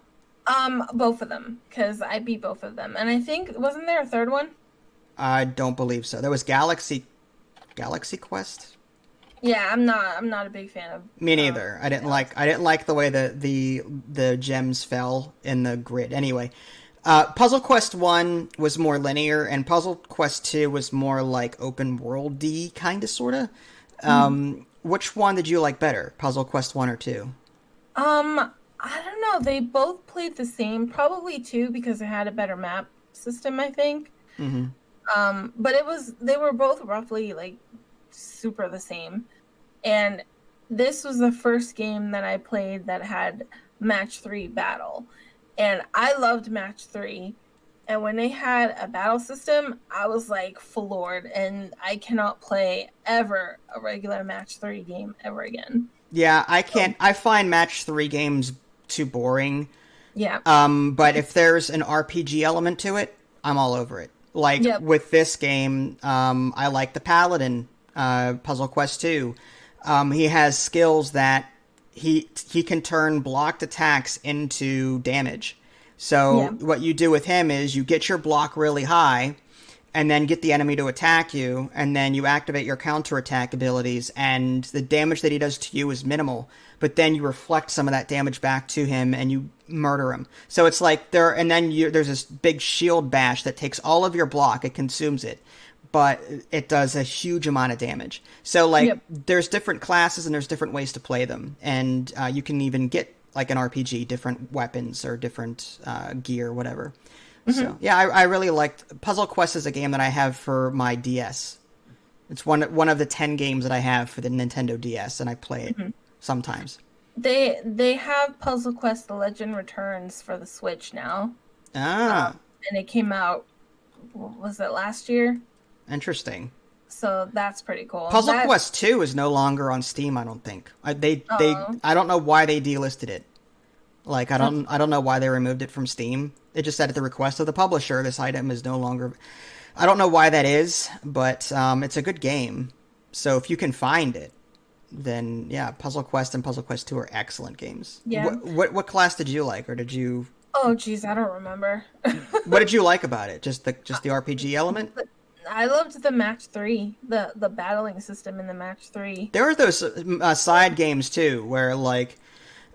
Both of them, because I beat both of them. And I think, wasn't there a third one? I don't believe so. There was Galaxy Quest? Yeah, I'm not a big fan of. Me neither. I didn't like the way the gems fell in the grid. Anyway, Puzzle Quest 1 was more linear, and Puzzle Quest 2 was more like open world-y, kind of, sort of. Which one did you like better, Puzzle Quest 1 or 2? I don't know. They both played the same. Probably 2 because it had a better map system, I think. But they were both roughly like super the same. And this was the first game that I played that had match 3 battle. And I loved match 3. And when they had a battle system, I was like floored, and I cannot play ever a regular match 3 game ever again. Yeah, I can't. I find match 3 games too boring. Yeah. But if there's an RPG element to it, I'm all over it. Like with this game, I like the Paladin, Puzzle Quest 2. He has skills that he can turn blocked attacks into damage. So what you do with him is you get your block really high, and then get the enemy to attack you, and then you activate your counterattack abilities, and the damage that he does to you is minimal, but then you reflect some of that damage back to him, and you murder him. So it's like there's this big shield bash that takes all of your block, it consumes it, but it does a huge amount of damage. So there's different classes, and there's different ways to play them, and you can even get, like an RPG, different weapons or different gear, whatever. So yeah, I really liked Puzzle Quest is a game that I have for my DS. It's one of the 10 games that I have for the Nintendo DS, and I play it Mm-hmm. sometimes. They have Puzzle Quest: The Legend Returns for the Switch now, Ah, and it came out, was it last year? interesting. So that's pretty cool. Puzzle That Quest 2 is no longer on Steam, I don't think. oh, I don't know why they delisted it. Like that's I don't know why they removed it from Steam. It just said at the request of the publisher this item is no longer. I don't know why that is, but it's a good game. So if you can find it, then yeah, Puzzle Quest and Puzzle Quest 2 are excellent games. yeah. What class did you like, or did you? Oh geez, I don't remember. What did you like about it? Just the RPG element? I loved the match three, the battling system in the match three. There were those side games too, where like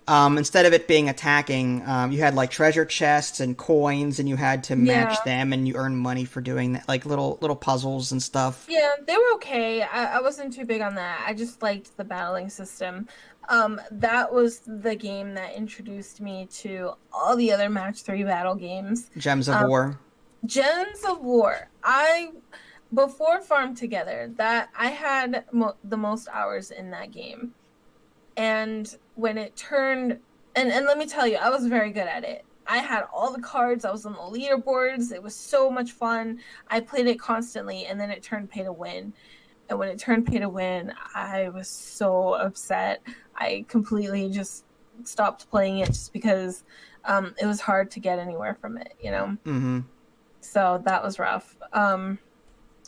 instead of it being attacking, you had like treasure chests and coins, and you had to Yeah, match them, and you earn money for doing that, like little puzzles and stuff. yeah, they were okay. I wasn't too big on that. I just liked the battling system. That was the game that introduced me to all the other match three battle games. Gems of Um, War. Gems of War. I before Farm Together that I had the most hours in that game. And when it turned, and let me tell you, I was very good at it. I had all the cards, I was on the leaderboards. It was so much fun. I played it constantly, and then it turned pay to win. And when it turned pay to win, I was so upset. I completely just stopped playing it just because it was hard to get anywhere from it, you know? Mm-hmm. So that was rough.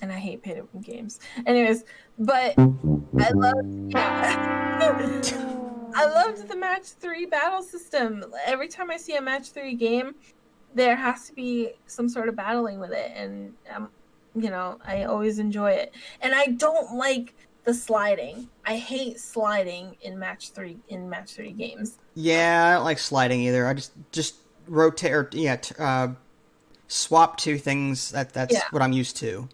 And I hate pay to win games. Anyways, but I love, yeah. I loved the match three battle system. Every time I see a match three game, there has to be some sort of battling with it, and I always enjoy it. And I don't like the sliding. I hate sliding in match three games. Yeah, I don't like sliding either. I just rotate or swap two things. That's Yeah. what I'm used to.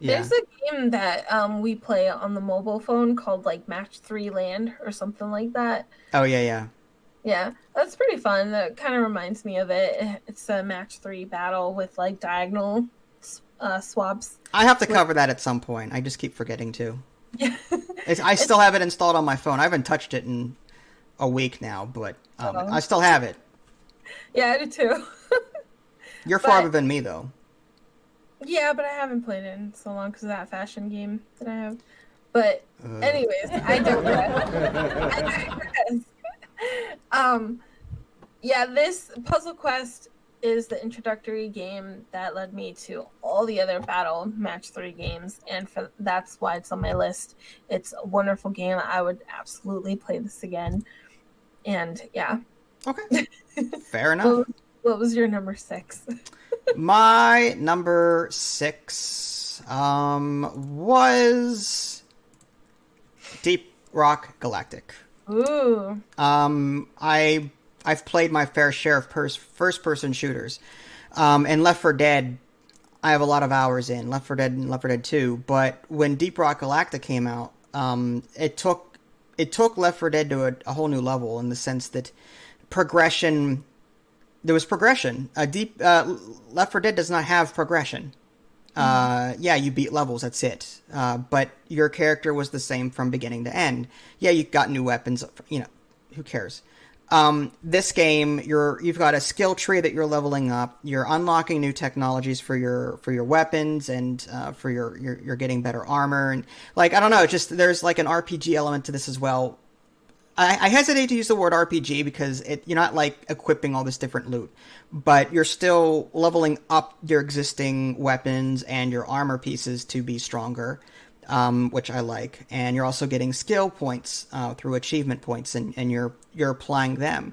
Yeah. There's a game that we play on the mobile phone called like Match 3 Land or something like that. Oh yeah, yeah. Yeah, that's pretty fun. That kind of reminds me of it. It's a Match 3 battle with like diagonal swaps. I have to cover that at some point. I just keep forgetting to. Yeah. I still have it installed on my phone. I haven't touched it in a week now, but I still have it. Yeah, I do too. You're farther than me, though. Yeah, but I haven't played it in so long because of that fashion game that I have. But anyways, I digress. I digress. Yeah, this Puzzle Quest is the introductory game that led me to all the other battle match 3 games, and that's why it's on my list. It's a wonderful game. I would absolutely play this again. And yeah. Okay. Fair enough. What was your number 6? My number 6 was Deep Rock Galactic. Ooh. I've played my fair share of first-person shooters, and Left 4 Dead. I have a lot of hours in Left 4 Dead and Left 4 Dead 2. But when Deep Rock Galactic came out, it took Left 4 Dead to a whole new level in the sense that progression. There was progression. Left 4 Dead does not have progression. Yeah, you beat levels, that's it. But your character was the same from beginning to end. Yeah, you got new weapons, who cares? This game, you've got a skill tree that you're leveling up. You're unlocking new technologies for your weapons, and for you're getting better armor, and like I don't know, just there's like an RPG element to this as well. I hesitate to use the word RPG because you're not like equipping all this different loot, but you're still leveling up your existing weapons and your armor pieces to be stronger, which I like. And you're also getting skill points through achievement points, and you're applying them.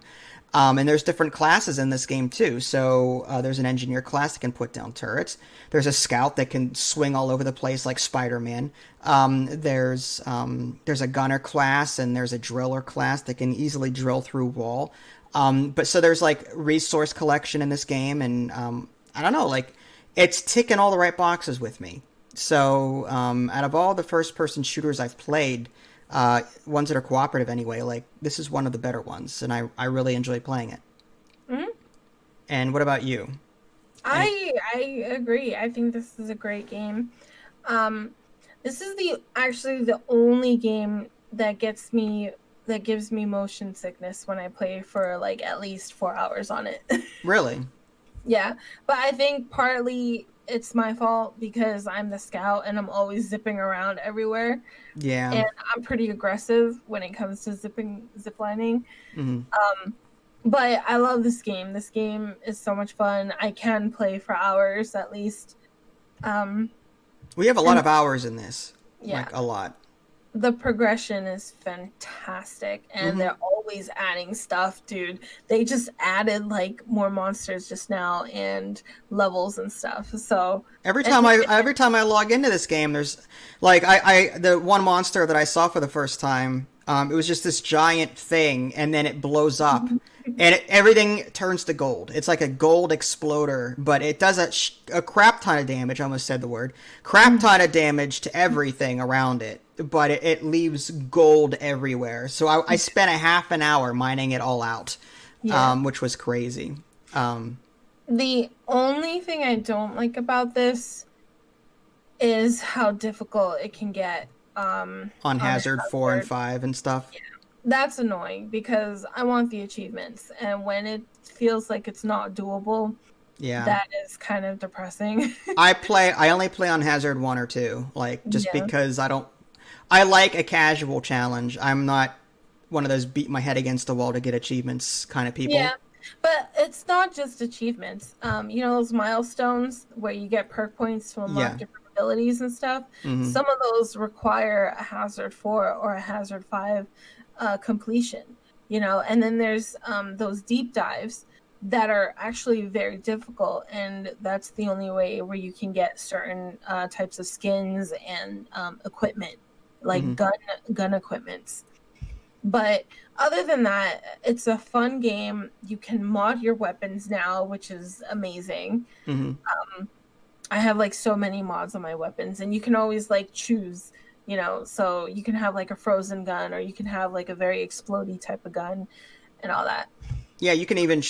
And there's different classes in this game too. So there's an engineer class that can put down turrets. There's a scout that can swing all over the place like Spider-Man. There's a gunner class, and there's a driller class that can easily drill through wall. But so there's like resource collection in this game, and I don't know, like it's ticking all the right boxes with me. So out of all the first-person shooters I've played, ones that are cooperative anyway, like this is one of the better ones, and I really enjoy playing it. Mm-hmm. And what about you? I agree. I think this is a great game. Um, this is actually the only game that gives me motion sickness when I play for like at least 4 hours on it. Really? Yeah, but I think partly it's my fault because I'm the scout and I'm always zipping around everywhere, Yeah. and I'm pretty aggressive when it comes to ziplining. Hmm. But I love this game. This game is so much fun. I can play for hours at least. Um, We have a lot and of hours in this, yeah, like a lot. the progression is fantastic, and Hmm. they're always adding stuff, dude. They just added like more monsters just now and levels and stuff. So, and Every time I log into this game, there's like the one monster that I saw for the first time. It was just this giant thing, and then it blows up, and everything turns to gold. It's like a gold exploder, but it does a crap ton of damage. I almost said the word crap ton of damage to everything around it, but it leaves gold everywhere. So I spent a half an hour mining it all out, yeah. which was crazy. Um, The only thing I don't like about this is how difficult it can get on on Hazard 4 and Hazard. 5 and stuff. That's annoying because I want the achievements, and when it feels like it's not doable, Yeah. that is kind of depressing. I only play on Hazard 1 or 2, like just Yeah. because I like a casual challenge. I'm not one of those beat my head against the wall to get achievements kind of people. Yeah. But it's not just achievements. You know those milestones where you get perk points to unlock Yeah. different abilities and stuff? Hmm. Some of those require a Hazard 4 or a Hazard 5 completion, you know, and then there's those deep dives that are actually very difficult, and that's the only way where you can get certain types of skins and equipment, like Hmm. gun equipments. But other than that, it's a fun game. You can mod your weapons now, which is amazing. Hmm. I have like so many mods on my weapons, and you can always like choose, you know, so you can have like a frozen gun, or you can have like a very explodey type of gun and all that. Yeah, you can even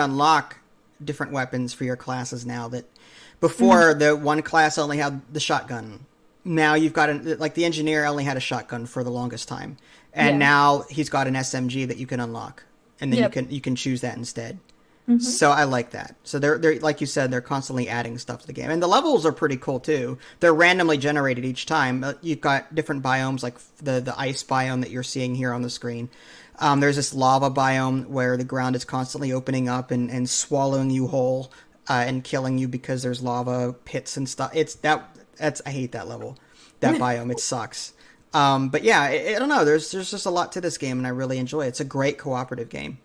unlock different weapons for your classes now that Mhm. before the one class only had the shotgun. Now you've got like the engineer only had a shotgun for the longest time. And Yeah. now he's got an SMG that you can unlock. And then Yep. you can choose that instead. Hmm. So I like that. So they're like you said, they're constantly adding stuff to the game, and the levels are pretty cool too. They're randomly generated each time. You've got different biomes, like the ice biome that you're seeing here on the screen. There's this lava biome where the ground is constantly opening up and swallowing you whole and killing you because there's lava pits and stuff. That's I hate that level, that biome. It sucks. But yeah, I don't know. There's just a lot to this game, and I really enjoy it. It's a great cooperative game.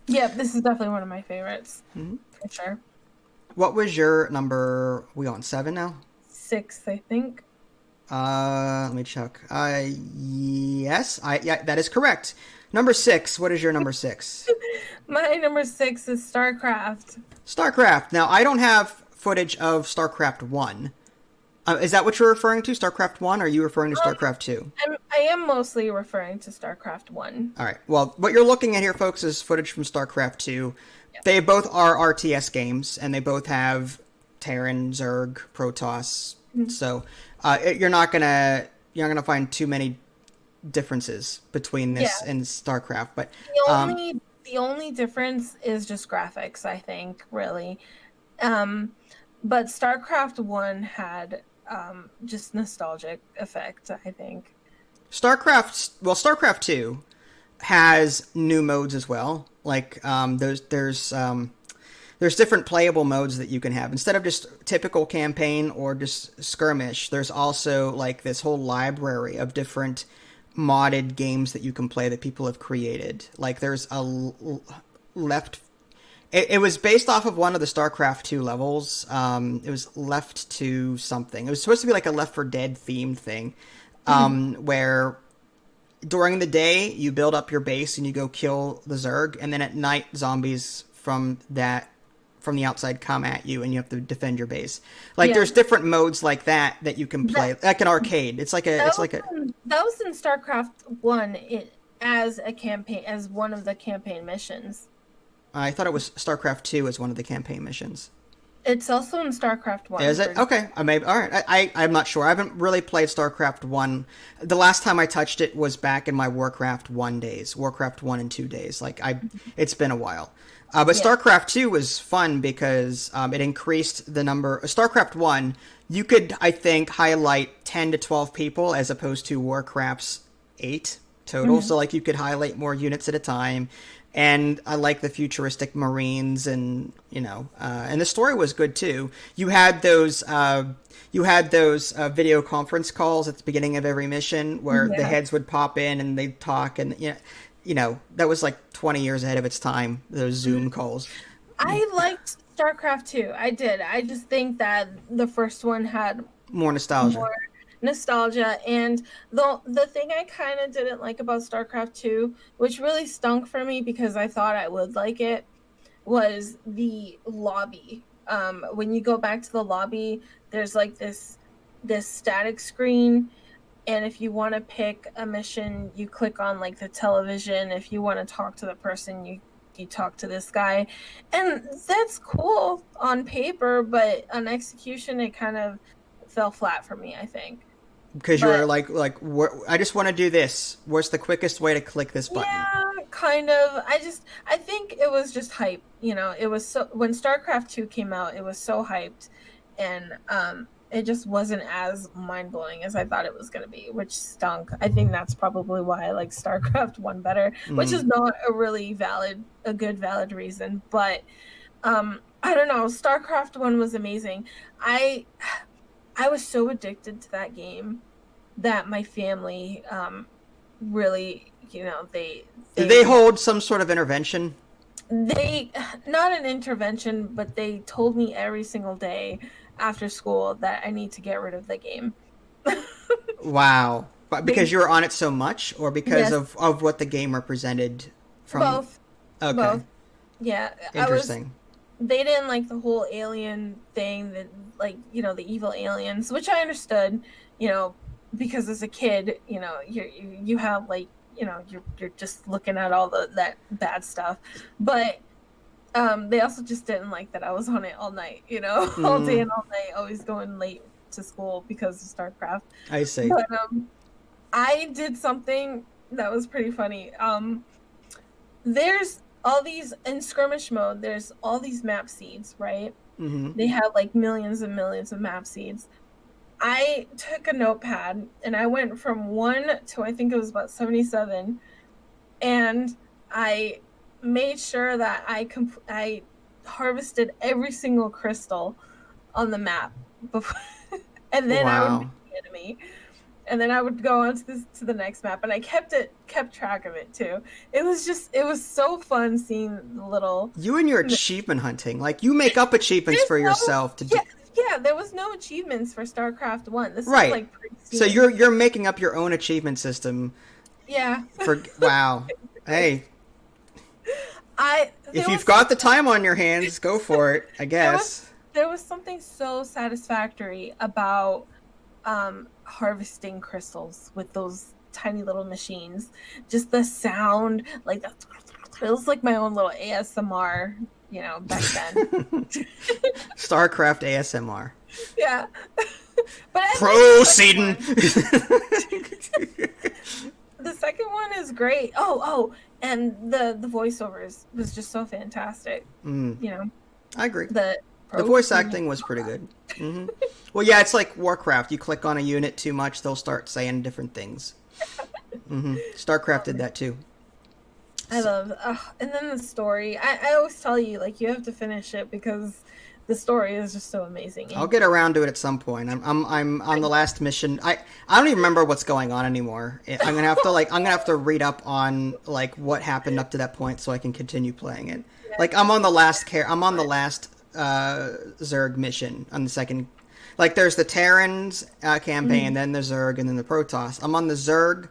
Yep. This is definitely one of my favorites Mm-hmm. for sure. What was your number? We on 7 now? 6, I think. Let me check. Yes, yeah, that is correct. Number 6. What is your number 6? My number 6 is StarCraft. StarCraft. Now, I don't have footage of StarCraft 1. Is that what you're referring to? StarCraft 1? Or are you referring to StarCraft 2? I am mostly referring to StarCraft 1. All right. Well, what you're looking at here, folks, is footage from StarCraft 2. Yeah. They both are RTS games, and they both have Terran, Zerg, Protoss. Mhm. So you're not gonna find too many differences between this Yeah. and StarCraft. But um, The only difference is just graphics, I think, really. Um, but StarCraft 1 had just nostalgic effect, I think. StarCraft 2 has new modes as well. Like there's different playable modes that you can have instead of just typical campaign or just skirmish. There's also like this whole library of different modded games that you can play that people have created. Like there's left. It was based off of one of the StarCraft 2 levels. It was Left to something. It was supposed to be like a Left 4 Dead themed thing, where during the day you build up your base and you go kill the Zerg, and then at night zombies from the outside come at you and you have to defend your base. Like Yeah. there's different modes like that you can play, That, like an arcade. that was in StarCraft 1 as a campaign, as one of the campaign missions. I thought it was StarCraft 2 as one of the campaign missions. It's also in StarCraft One. Is it? Okay. I may. All right. I'm not sure. I haven't really played StarCraft 1. The last time I touched it was back in my Warcraft 1 days. Warcraft 1 and 2 days. It's been a while. But Yeah. StarCraft 2 was fun because it increased the number. StarCraft 1, you could, I think, highlight 10 to 12 people as opposed to Warcraft's 8 total. Mhm. So, like, you could highlight more units at a time. And I like the futuristic Marines, and and the story was good too. You had those video conference calls at the beginning of every mission where the Yeah. heads would pop in and they'd talk, and that was like 20 years ahead of its time. Those Zoom calls. I liked StarCraft too. I did. I just think that the first one had More nostalgia. more nostalgia, and the thing I kind of didn't like about StarCraft 2, which really stunk for me because I thought I would like it, was the lobby. When you go back to the lobby, there's like this static screen, and if you want to pick a mission, you click on like the television. If you want to talk to the person, you talk to this guy, and that's cool on paper, but on execution it kind of fell flat for me, I think. Because you were But I just want to do this. What's the quickest way to click this button? yeah, kind of. I think it was just hype. It was so when StarCraft 2 came out, it was so hyped, and it just wasn't as mind-blowing as I thought it was going to be, which stunk. I think that's probably why I like StarCraft 1 better, which is not a good valid reason, but I don't know, StarCraft 1 was amazing. I I was so addicted to that game that my family really, Did they hold some sort of intervention? they not an intervention, but they told me every single day after school that I need to get rid of the game. Wow. But They because you were on it so much, or because Yes, of what the game represented from. both, Okay. both. Yeah, Interesting. they didn't like the whole alien thing, that like, the evil aliens, which I understood, you know, because as a kid, you have like, you're just looking at all that bad stuff. But they also just didn't like that I was on it all night, all day Mm, and all night, always going late to school because of StarCraft. I see. But I did something that was pretty funny. There's all these in skirmish mode, there's all these map seeds, right? Hmm. They have like millions and millions of map seeds. I took a notepad and I went from 1 to, I think it was about 77, and I made sure that I harvested every single crystal on the map before, and then I would beat Wow. the enemy, and then I would go on to the next map, and I kept track of it too. It was so fun seeing the little. You and your achievement hunting, like you make up achievements There's for no yourself to do. Yeah, yeah. There was no achievements for StarCraft 1. This was Right. like So pre-season. you're making up your own achievement system Yeah. for. Wow. Hey, I if there you've was got the time on your hands, go for it, I there was guess. there was something so satisfactory about harvesting crystals with those tiny little machines. Just the sound, like that, it was like my own little ASMR, back then. StarCraft ASMR. Yeah. But I like the second Proceeding. one. The second one is great. Oh, and the voiceovers was just so fantastic. Mm, You know, I agree. the The voice protein. acting was pretty good. Hmm. Well, yeah, it's like Warcraft. You click on a unit too much, they'll start saying different things. StarCraft did that too. I love, and then the story. I always tell you, like, you have to finish it because the story is just so amazing. I'll get around to it at some point. I'm on the last mission. I don't even remember what's going on anymore. I'm gonna have to read up on like what happened up to that point so I can continue playing it. Yeah, Like I'm on the last Zerg mission on the second. Like there's the Terrans campaign, then the Zerg, and then the Protoss. I'm on the Zerg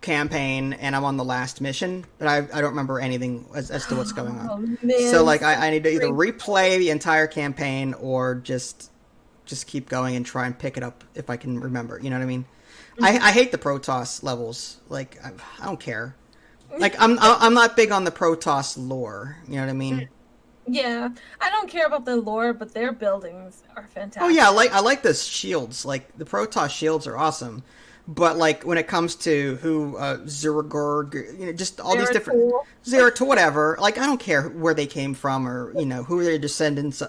campaign and I'm on the last mission, but I don't remember anything as to what's going on. oh man, So like I need to either great. replay the entire campaign or just keep going and try and pick it up if I can remember. You know what I mean? I hate the Protoss levels. Like I don't care. Like I'm not big on the Protoss lore. You know what I mean? Yeah, I don't care about the lore, but their buildings are Oh yeah, fantastic. I like the shields. Like the Protoss shields are awesome, but like when it comes to who Zeragorg, just all these They're a different tool. Zera to whatever. Like I don't care where they came from or who their descendants.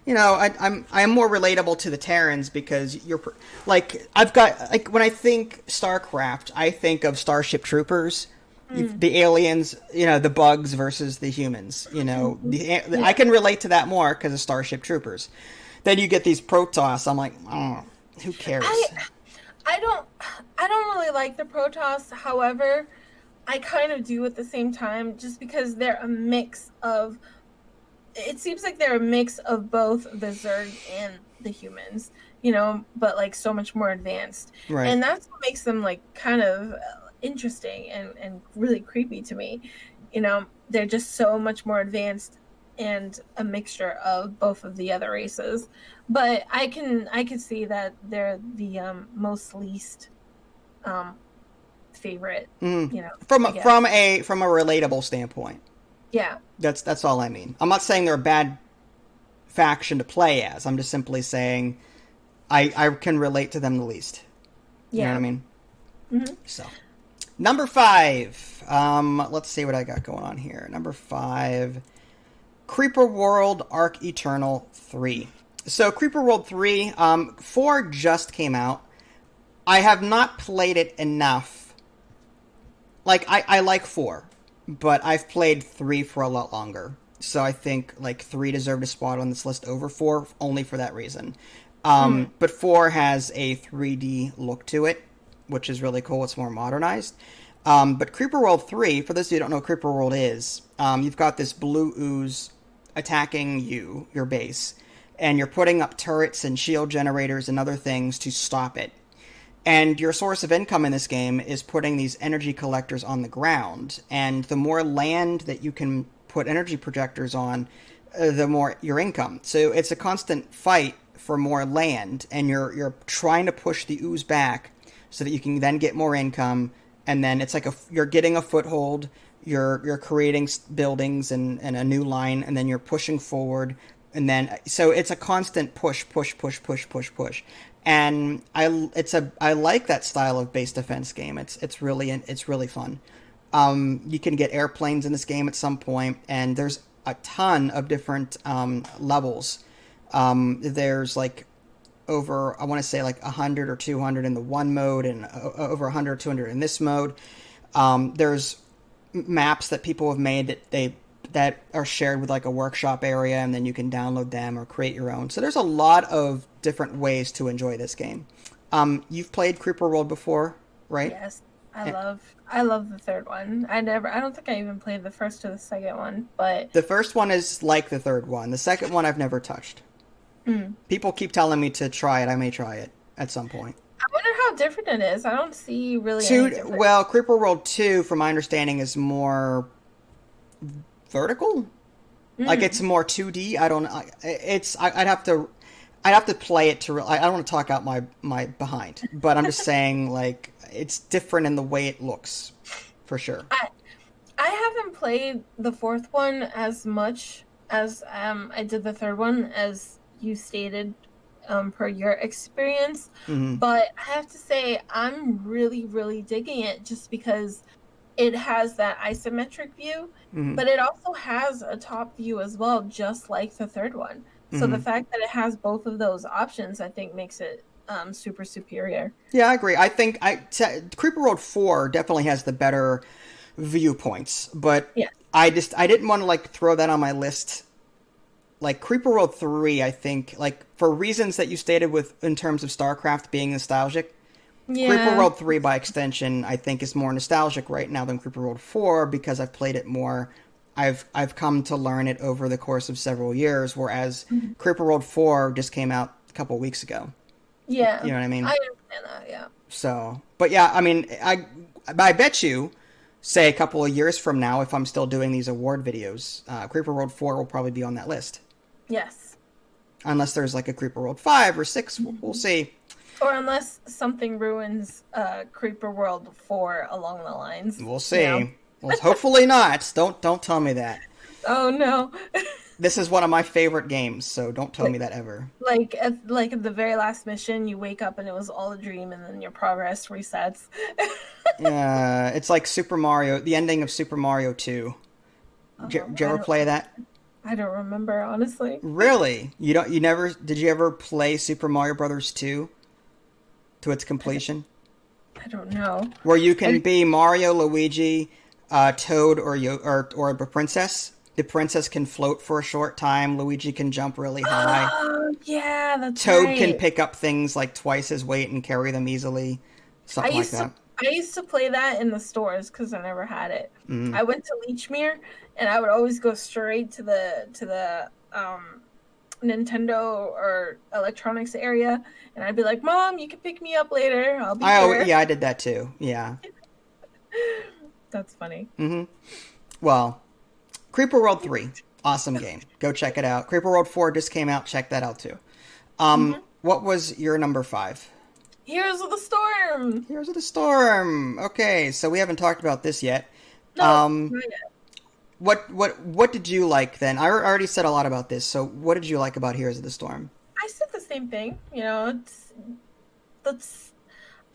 I'm more relatable to the Terrans because like I've got like when I think Starcraft, I think of Starship Troopers. Mm. The aliens, the bugs versus the humans. I Yeah. can relate to that more because of Starship Troopers. Then you get these Protoss. I'm like, oh, who I cares? I don't I don't really like the Protoss. However, I kind of do at the same time just because they're a mix of it seems like they're a mix of both the Zerg and the humans, but like so much more advanced. Right. And that's what makes them like kind of interesting and really creepy to me. They're just so much more advanced and a mixture of both of the other races. But I can see that they're the most least um favorite, Mm. I From guess. from a relatable standpoint. Yeah. That's all I mean. I'm not saying they're a bad faction to play as. I'm just simply saying I can relate to them the least. You know what I Yeah. mean? Hmm. So number 5. Let's see what I got going on here. Number 5. Creeper World Arc Eternal 3. So Creeper World 3, 4 just came out. I have not played it enough. Like I like 4, but I've played 3 for a lot longer. So I think like 3 deserved a spot on this list over 4 only for that reason. Mm. But 4 has a 3D look to it, which is really cool. It's more modernized. But Creeper World 3, for those of you who don't know what Creeper World is, you've got this blue ooze attacking your base, and you're putting up turrets and shield generators and other things to stop it. And your source of income in this game is putting these energy collectors on the ground. And the more land that you can put energy projectors on, the more your income. So it's a constant fight for more land, and you're trying to push the ooze back so that you can then get more income. And then it's like you're getting a foothold. You're creating buildings and a new line, and then you're pushing forward, and then so it's a constant push, and I like that style of base defense game. It's really fun. You can get airplanes in this game at some point, and there's a ton of different levels. There's like over I want to say like 100 or 200 in the one mode, and over 100 or 200 in this mode. There's maps that people have made that are shared with like a workshop area, and then you can download them or create your own. So there's a lot of different ways to enjoy this game. You've played Creeper World before, right? Yes, I love the third one. I don't think I even played the first or the second one, but The first one is like the third one. The second one I've never touched. mm, People keep telling me to try it. I may try it at some point. I wonder how different it is. I don't see really any difference. Creeper World 2, from my understanding, is more vertical. Like it's Mm. more 2D. I don't. I'd have to play it to. I don't want to talk out my behind, but I'm just saying like it's different in the way it looks, for sure. I I haven't played the fourth one as much as I did the third one, as you stated, per your experience. Hmm. But I have to say I'm really, really digging it just because it has that isometric view, Hmm. but it also has a top view as well, just like the third one. So the Hmm. fact that it has both of those options, I think, makes it super superior. Yeah, I agree. I think Creeper World 4 definitely has the better viewpoints, but Yeah. I didn't want to like throw that on my list. Like Creeper World 3, I think like for reasons that you stated with in terms of StarCraft being nostalgic, Creeper Yeah. World 3 by extension I think is more nostalgic right now than Creeper World 4 because I've played it more. I've come to learn it over the course of several years, whereas Mhm. Creeper World 4 just came out a couple of weeks ago. Yeah. You know what I mean? I understand that. Yeah. So, but yeah, I mean, I bet you, say a couple of years from now, if I'm still doing these award videos, Creeper World 4 will probably be on that list. Yes. Unless there's like a Creeper World 5 or 6, we'll Mhm. see. Or unless something ruins Creeper World 4 along the lines, We'll see. Well, hopefully not. Don't tell me that. Oh no. This is one of my favorite games, so don't tell me that ever. At the very last mission, you wake up and it was all a dream, and then your progress resets. Yeah, it's like Super Mario, the ending of Super Mario 2. Did you I ever don't play that? I don't remember, honestly. Really? You never, did you ever play Super Mario Brothers 2 to its completion? I don't know. Where you can I, be Mario, Luigi, Toad, or a princess. The princess can float for a short time. Luigi can jump really high. oh, yeah, that's Toad can right. pick up things like twice his weight and carry them easily. I Something like used to that. I used to play that in the stores because I never had it. Mm. I went to Lechmere and I would always go straight to the Nintendo or electronics area, and I'd be like, "Mom, you can pick me up later. I'll be here." Yeah, I did that too. Yeah. That's funny. Hmm. Well, Creeper World 3, awesome game. Go check it out. Creeper World 4 just came out. Check that out too. Hmm. What was your number 5? Heroes of the Storm. Heroes of the Storm. Okay, so we haven't talked about this yet. No, Um, not yet. what did you like then? I already said a lot about this. So what did you like about Heroes of the Storm? I said the same thing. That's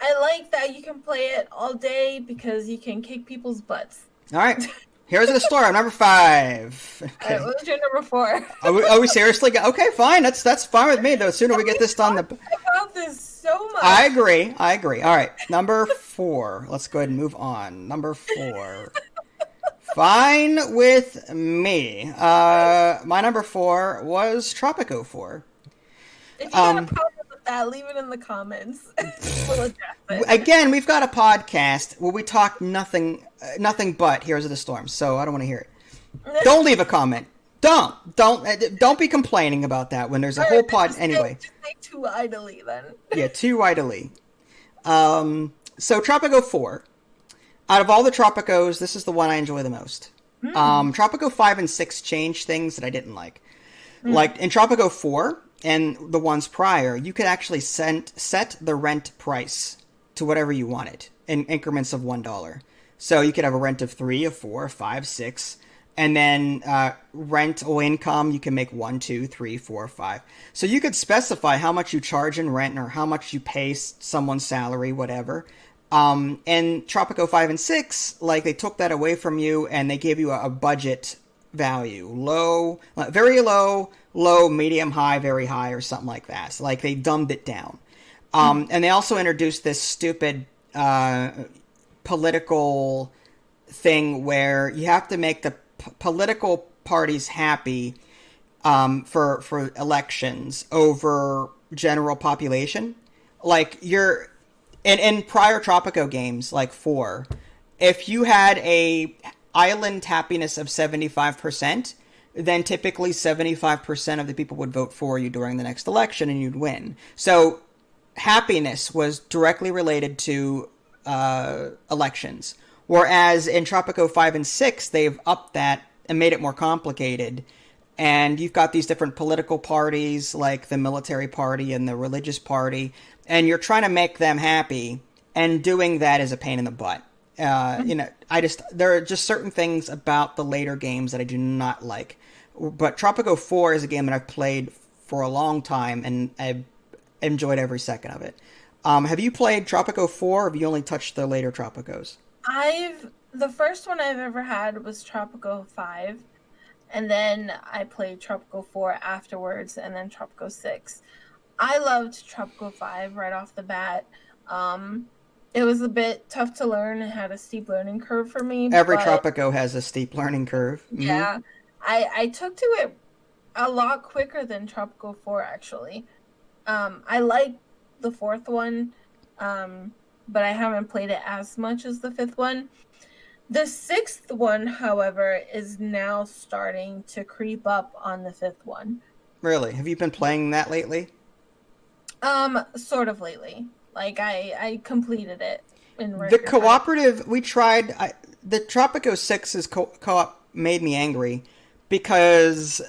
I like that you can play it all day because you can kick people's butts. All right, Heroes of the Storm, number 5. All right, Okay. what was your number 4? Are we seriously? Okay, fine. That's fine with me. The sooner we get this done, the About this so much. I agree. I agree. All right. Number 4. Let's go ahead and move on. Number 4. Fine with me. My number 4 was Tropico 4. If you got a Um, problem with that, leave it in the comments. We'll address it. again, we've got a podcast where we talk nothing but Heroes of the Storm, so I don't want to hear it. Don't leave a comment. Don't be complaining about that when there's a whole pod. Anyway, Just say too idly then. yeah, too idly. So Tropico 4. Out of all the Tropicos, this is the one I enjoy the most. Tropico 5 and 6 changed things that I didn't like. Like in Tropico 4 and the ones prior, you could actually set the rent price to whatever you wanted in increments of $1. So you could have a rent of 3, of 4, 5, 6, and then rental income you can make 1, 2, 3, 4, 5. So you could specify how much you charge in rent or how much you pay someone's salary, whatever. And Tropico 5 and 6, like they took that away from you and they gave you a budget value. Low, very low, low, medium, high, very high, or something like that. So like they dumbed it down. And they also introduced this stupid political thing where you have to make the political parties happy for elections over general population. Like you're in prior Tropico games, like 4, if you had a island happiness of 75%, then typically 75% of the people would vote for you during the next election and you'd win. So happiness was directly related to elections. Whereas in Tropico 5 and 6, they've upped that and made it more complicated. And you've got these different political parties, like the military party and the religious party, and you're trying to make them happy, and doing that is a pain in the butt. There are just certain things about the later games that I do not like. But Tropico 4 is a game that I've played for a long time, and I've enjoyed every second of it. Have you played Tropico 4, or have you only touched the later Tropicos? The first one I've ever had was Tropico 5, and then I played Tropico 4 afterwards, and then Tropico 6. I loved Tropico 5 right off the bat. It was a bit tough to learn. It had a steep learning curve for me. Every but Tropico has a steep learning curve. Mm-hmm. yeah, I took to it a lot quicker than Tropico 4, actually. I like the fourth one, but I haven't played it as much as the fifth one. The sixth one, however, is now starting to creep up on the fifth one. Really? Have you been playing that lately? Sort of lately. Like, I completed it in The record time. cooperative, we tried, the Tropico 6's co-op made me angry because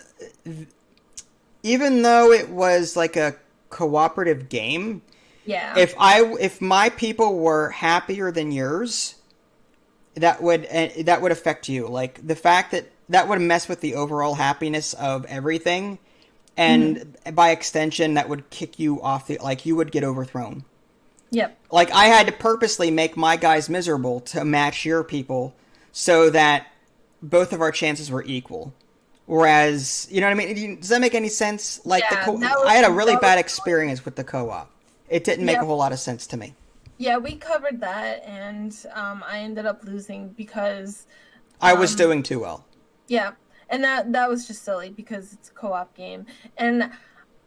even though it was like a cooperative game, Yeah. if my people were happier than yours, that would affect you. Like the fact that that would mess with the overall happiness of everything. Mhm. And by extension, that would kick you off the, like, you would get overthrown. Yep. Like, I had to purposely make my guys miserable to match your people so that both of our chances were equal. Whereas, you know what I mean? Does that make any sense? Like, Yeah, I had a really that was bad experience with the co-op. It didn't make yeah, a whole lot of sense to me. yeah, we covered that, and I ended up losing because I was um, doing too well. yeah, and that was just silly because it's a co-op game, and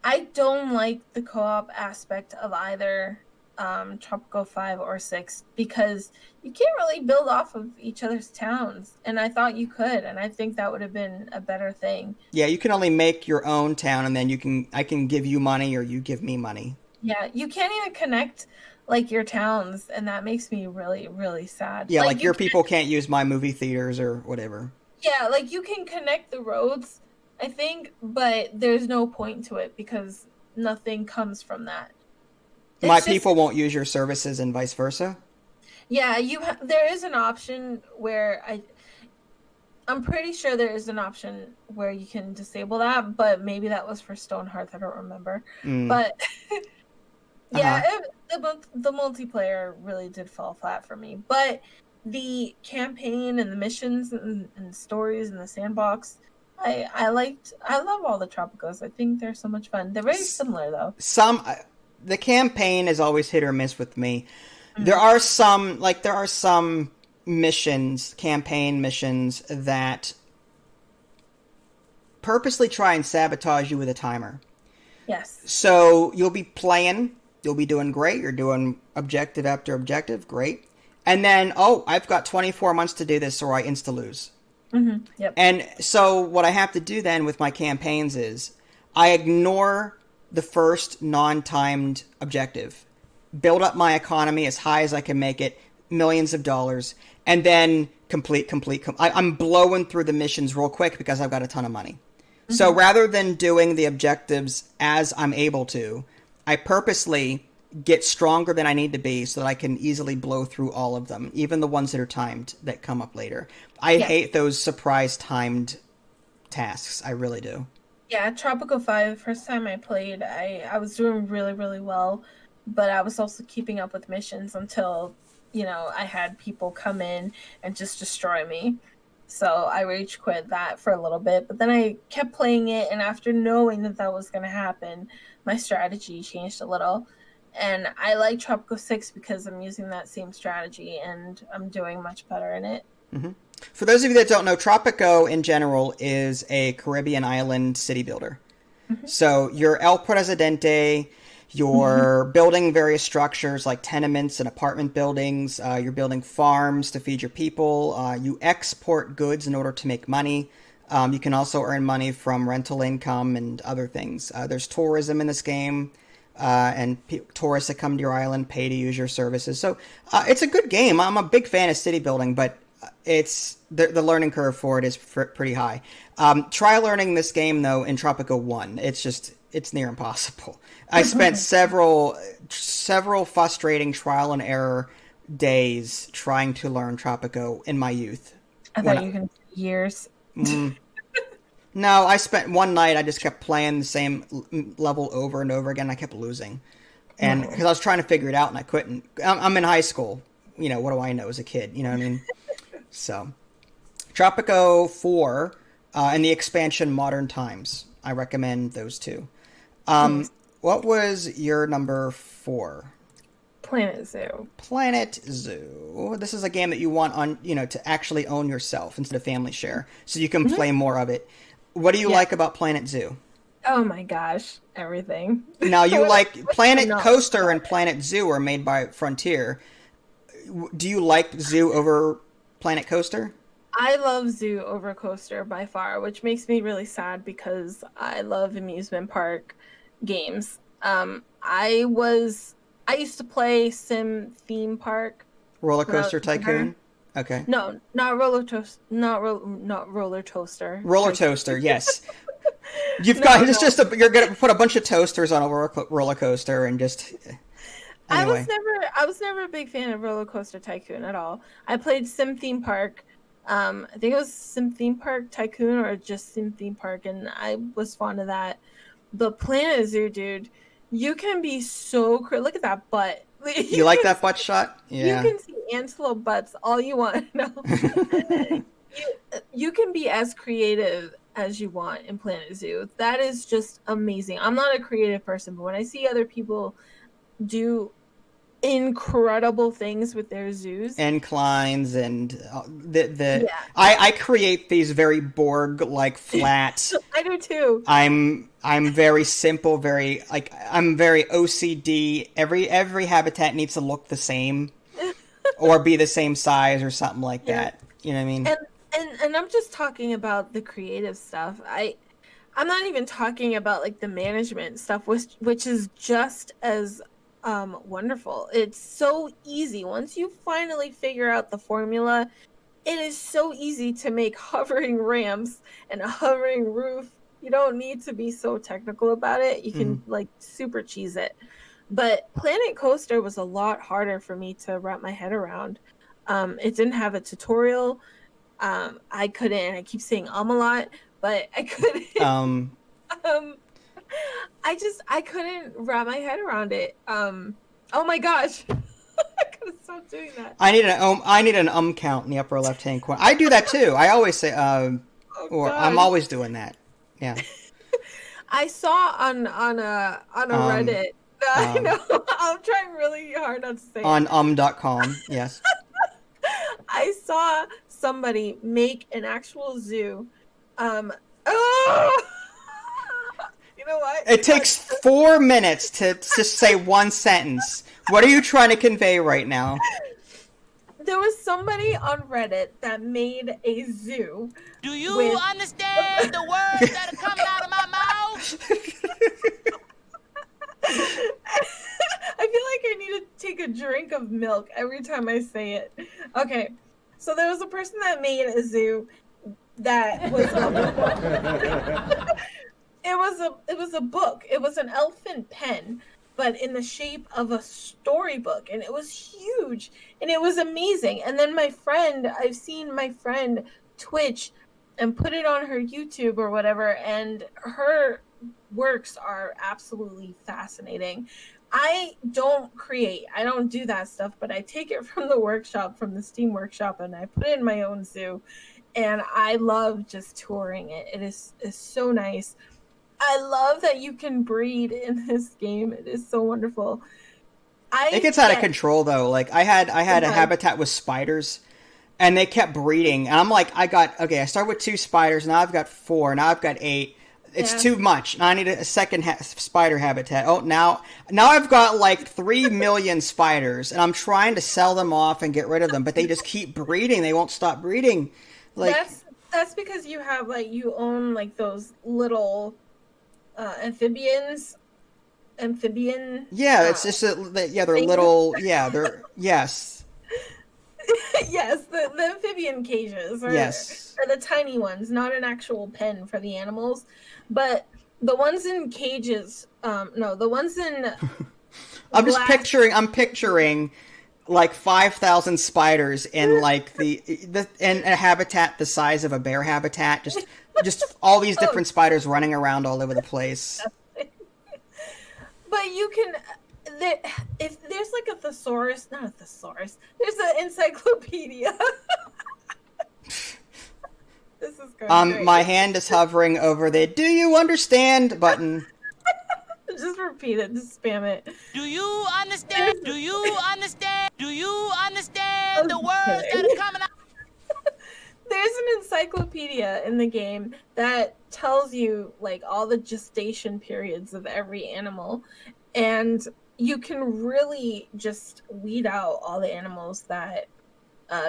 I don't like the co-op aspect of either Tropico 5 or 6 because you can't really build off of each other's towns, and I thought you could, and I think that would have been a better thing. Yeah, you can only make your own town, and then I can give you money or you give me money. Yeah, you can't even connect like your towns, and that makes me really, really sad. Yeah, Like like you your can, people can't use my movie theaters or whatever. yeah, like you can connect the roads, I think, but there's no point to it because nothing comes from that. My It's just people won't use your services and vice versa. yeah, there is an option where I'm pretty sure there is an option where you can disable that, but maybe that was for Stonehearth, I don't remember. Mm. But yeah, Uh-huh. the multiplayer really did fall flat for me. But the campaign and the missions and stories and the sandbox, I love all the Tropicals. I think they're so much fun. They're very similar though. Some the campaign is always hit or miss with me. Mm. There are some missions, campaign missions that purposely try and sabotage you with a timer. Yes. So you'll be playing, you'll be doing great, you're doing objective after objective, great. And then, oh, I've got 24 months to do this or I insta lose. Yep. And so what I have to do then with my campaigns is I ignore the first non-timed objective, build up my economy as high as I can make it, millions of dollars, and then I'm blowing through the missions real quick because I've got a ton of money. So rather than doing the objectives as I'm able to, I purposely get stronger than I need to be so that I can easily blow through all of them, even the ones that are timed that come up later. I Yeah. hate those surprise timed tasks. I really do. Yeah, Tropical 5, first time I played, I was doing really, really well, but I was also keeping up with missions until, I had people come in and just destroy me. So I rage quit that for a little bit, but then I kept playing it, and after knowing that that was going to happen, my strategy changed a little. And I like Tropical 6 because I'm using that same strategy and I'm doing much better in it. Mm-hmm. For those of you that don't know, Tropico in general is a Caribbean island city builder. Mm-hmm. So you're El Presidente, you're building various structures like tenements and apartment buildings. You're building farms to feed your people. You export goods in order to make money. You can also earn money from rental income and other things. There's tourism in this game. And tourists that come to your island pay to use your services. So it's a good game. I'm a big fan of city building, but it's the learning curve for it is pretty high. Try learning this game though in Tropico 1. It's near impossible. I spent several frustrating trial and error days trying to learn Tropico in my youth. I thought you can years. No, I spent one night. I just kept playing the same level over and over again. I kept losing, and because I was trying to figure it out and I couldn't. I'm in high school. What do I know as a kid? You know what I mean? So, Tropico 4 and the expansion Modern Times. I recommend those two. What was your number 4? Planet Zoo. Planet Zoo. This is a game that you want on, to actually own yourself instead of family share, so you can play more of it. What do you like about Planet Zoo? Oh my gosh, everything. Now you like Planet Coaster and Planet Zoo are made by Frontier. Do you like Zoo over Planet Coaster? I love Zoo over Coaster by far, which makes me really sad because I love amusement park games. I used to play Sim Theme Park. Roller Coaster Tycoon? Okay. No, not roller toaster. Not roller toaster. Roller toaster, yes. You've got it's just you're gonna put a bunch of toasters on a roller coaster and just. Anyway. I was never a big fan of Roller Coaster Tycoon at all. I played Sim Theme Park, I think it was Sim Theme Park Tycoon or just Sim Theme Park, and I was fond of that. But Planet Zoo, dude, you can be so look at that butt. You like that butt shot? You Yeah. can see antelope butts all you want. No, you can be as creative as you want in Planet Zoo. That is just amazing. I'm not a creative person, but when I see other people do incredible things with their zoos, Inclines and yeah, I create these very Borg like flat. I do too. I'm very simple, very like I'm very OCD. Every habitat needs to look the same or be the same size or something like Yeah. that. You know what I mean? And I'm just talking about the creative stuff. I'm not even talking about like the management stuff, which is just as wonderful. It's so easy. Once you finally figure out the formula, it is so easy to make hovering ramps and a hovering roof. You don't need to be so technical about it. You can like super cheese it. But Planet Coaster was a lot harder for me to wrap my head around. It didn't have a tutorial. I couldn't, I keep saying a lot, but I couldn't. um, I couldn't wrap my head around it. Oh my gosh. I gotta stop doing that. I need an count in the upper left hand corner. I do that too. I always say Oh or gosh. I'm always doing that. Yeah. I saw on a Reddit. I know. I'm trying really hard not to say on it. .com. Yes. I saw somebody make an actual zoo. Oh! You know what? It takes 4 minutes to just say one sentence. What are you trying to convey right now? There was somebody on Reddit that made a zoo. Do you understand the words that are coming out of my mouth? I feel like I need to take a drink of milk every time I say it. Okay, so there was a person that made a zoo that was it was a book. It was an elephant pen, but in the shape of a storybook, and it was huge and it was amazing. And then I've seen my friend Twitch and put it on her YouTube or whatever, and her works are absolutely fascinating. I don't do that stuff, but I take it from the workshop, from the Steam workshop, and I put it in my own zoo, and I love just touring it. It's so nice. I love that you can breed in this game. It is so wonderful. It gets out of control though. Like I had a habitat with spiders, and they kept breeding. And I'm like, I started with 2 spiders. Now I've got 4. Now I've got 8. It's too much. Now I need a second spider habitat. Oh, now I've got like 3 million spiders, and I'm trying to sell them off and get rid of them, but they just keep breeding. They won't stop breeding. Like that's because you have you own like those little amphibians. Yeah, it's just they're little. Yeah, they're yes. Yes, the amphibian cages are the tiny ones, not an actual pen for the animals, but the ones in cages. No, the ones in. I'm picturing like 5,000 spiders in like in a habitat the size of a bear habitat. Just all these different spiders running around all over the place. But you can. If there's like a thesaurus, not a thesaurus, there's an encyclopedia. This is going great. My hand is hovering over the "Do you understand?" button. Just repeat it, just spam it. Do you understand? Do you understand? Do you understand the words that are coming out? There's an encyclopedia in the game that tells you like all the gestation periods of every animal, and you can really just weed out all the animals that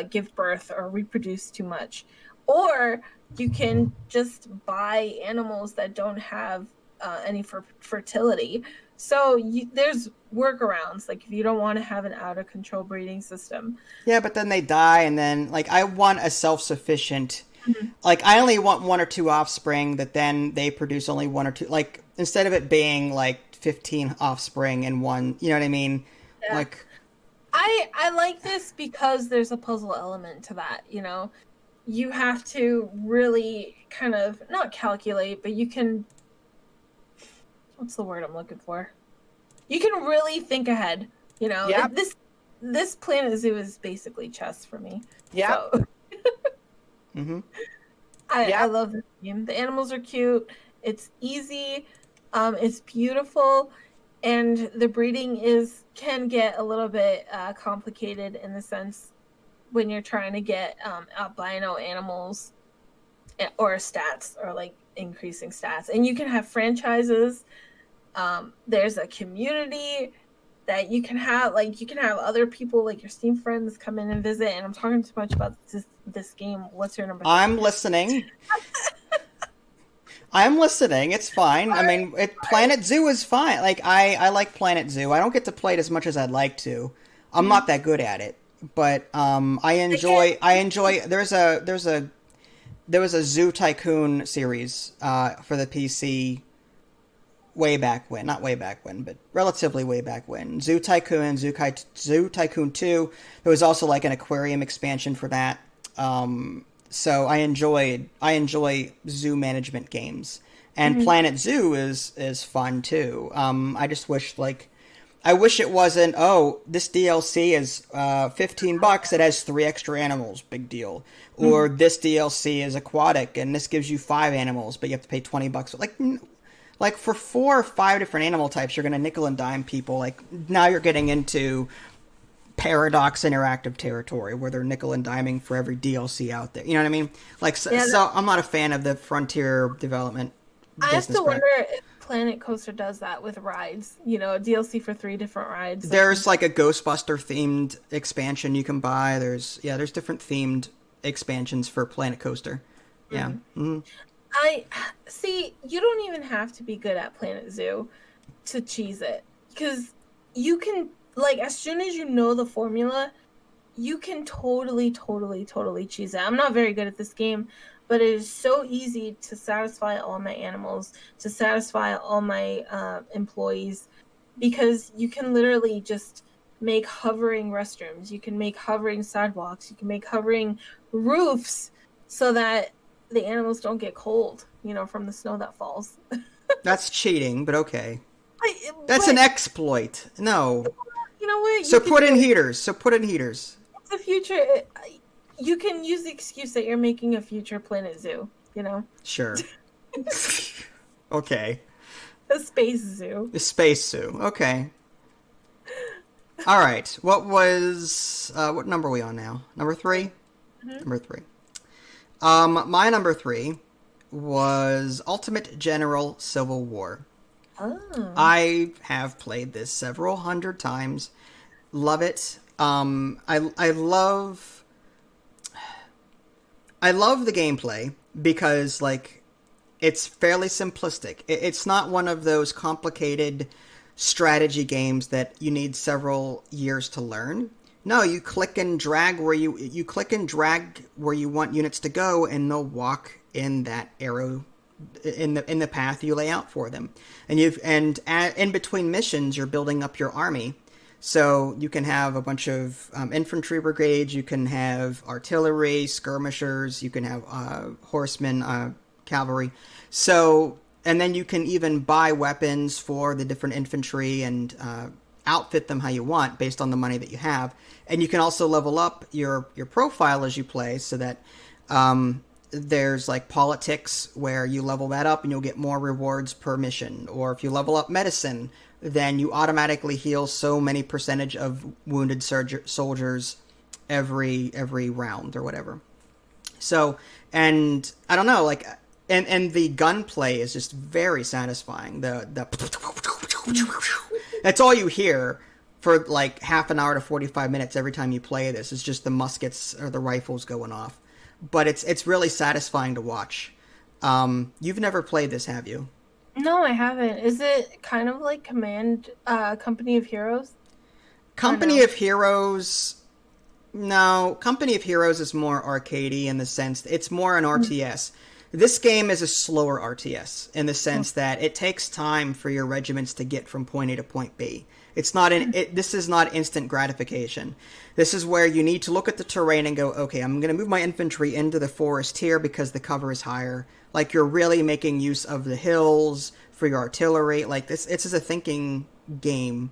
give birth or reproduce too much. Or you can just buy animals that don't have any fertility. So there's workarounds, like if you don't want to have an out-of-control breeding system. Yeah, but then they die, and then like I want a self-sufficient. Like I only want 1 or 2 offspring that then they produce only 1 or 2. Like instead of it being like 15 offspring and 1, you know what I mean? Yeah. Like I like this because there's a puzzle element to that, you have to really kind of not calculate, but you can, what's the word I'm looking for? You can really think ahead, you know. Yep. This Planet Zoo is basically chess for me. Yep. So Mm-hmm. I love this game. The animals are cute. It's easy. It's beautiful, and the breeding can get a little bit complicated in the sense when you're trying to get albino animals or stats or like increasing stats, and you can have franchises. There's a community that you can have, like you can have other people like your Steam friends come in and visit. And I'm talking too much about this game. What's your number 3? I'm listening. I'm listening. It's fine. I mean, Planet Zoo is fine. Like I like Planet Zoo. I don't get to play it as much as I'd like to. I'm not that good at it, but I enjoy. There was a Zoo Tycoon series for the PC way back when, not way back when, but relatively way back when. Zoo Tycoon, Zoo Tycoon 2. There was also like an aquarium expansion for that. So I enjoy zoo management games, and Planet Zoo is fun too. I just wish I wish it wasn't, oh, this DLC is $15. It has 3 extra animals, big deal. Or this DLC is aquatic and this gives you 5 animals, but you have to pay $20. Like for 4 or 5 different animal types, you're gonna nickel and dime people. Like now you're getting into Paradox Interactive territory where they're nickel and diming for every DLC out there. You know what I mean? So I'm not a fan of the Frontier development. I have to wonder if Planet Coaster does that with rides. You know, a DLC for 3 different rides. There's like a Ghostbuster themed expansion you can buy. There's different themed expansions for Planet Coaster. Yeah. Mm-hmm. I see. You don't even have to be good at Planet Zoo to cheese it, because you can, like, as soon as you know the formula, you can totally cheese it. I'm not very good at this game, but it is so easy to satisfy all my animals, to satisfy all my employees, because you can literally just make hovering restrooms, you can make hovering sidewalks, you can make hovering roofs, so that the animals don't get cold, you know, from the snow that falls. That's cheating, but okay. That's an exploit. No. You know what? So put in heaters. It's the future. You can use the excuse that you're making a future Planet Zoo, you know? Sure. Okay. A space zoo. A space zoo. Okay. All right. What number are we on now? Number 3? Mm-hmm. Number 3. My number 3 was Ultimate General Civil War. Oh. I have played this several hundred times. Love it. I love the gameplay because like it's fairly simplistic. It's not one of those complicated strategy games that you need several years to learn. No, you click and drag where you want units to go, and they'll walk in that arrow in the path you lay out for them. And in between missions, you're building up your army, so you can have a bunch of infantry brigades, you can have artillery, skirmishers, you can have horsemen, cavalry. So, and then you can even buy weapons for the different infantry and outfit them how you want based on the money that you have. And you can also level up your profile as you play, so that there's like politics where you level that up and you'll get more rewards per mission. Or if you level up medicine, then you automatically heal so many percentage of wounded soldiers every round or whatever. So, and I don't know, like, and the gunplay is just very satisfying. That's all you hear for like half an hour to 45 minutes every time you play this. It's just the muskets or the rifles going off. But it's really satisfying to watch. You've never played this, have you? No, I haven't. Is it kind of like Company of Heroes? Company of Heroes... No, Company of Heroes is more arcadey in the sense it's more an RTS. This game is a slower RTS in the sense that it takes time for your regiments to get from point A to point B. It's not this is not instant gratification. This is where you need to look at the terrain and go, okay, I'm going to move my infantry into the forest here because the cover is higher. Like, you're really making use of the hills for your artillery. Like, this is a thinking game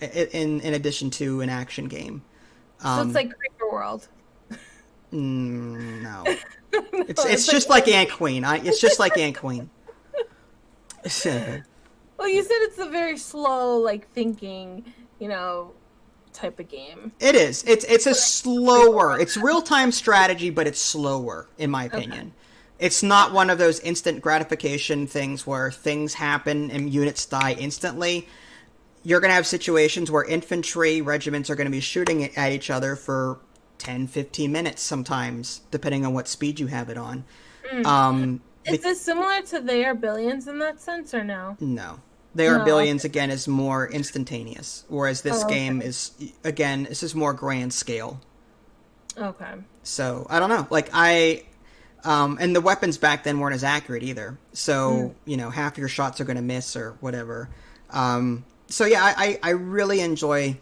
in addition to an action game. So it's like Creeper World. No. It's just like Ant Queen. It's just like Ant Queen. Well, you said it's a very slow, like, thinking, type of game. It is. It's a slower. It's real-time strategy, but it's slower, in my opinion. Okay. It's not one of those instant gratification things where things happen and units die instantly. You're going to have situations where infantry regiments are going to be shooting at each other for 10, 15 minutes sometimes, depending on what speed you have it on. Is this similar to They Are Billions in that sense, or no? No. They Are Billions, again, is more instantaneous, whereas this game is, again, this is more grand scale. Okay. So, I don't know. Like, and the weapons back then weren't as accurate either. So, half your shots are going to miss or whatever. So, yeah, I really enjoy...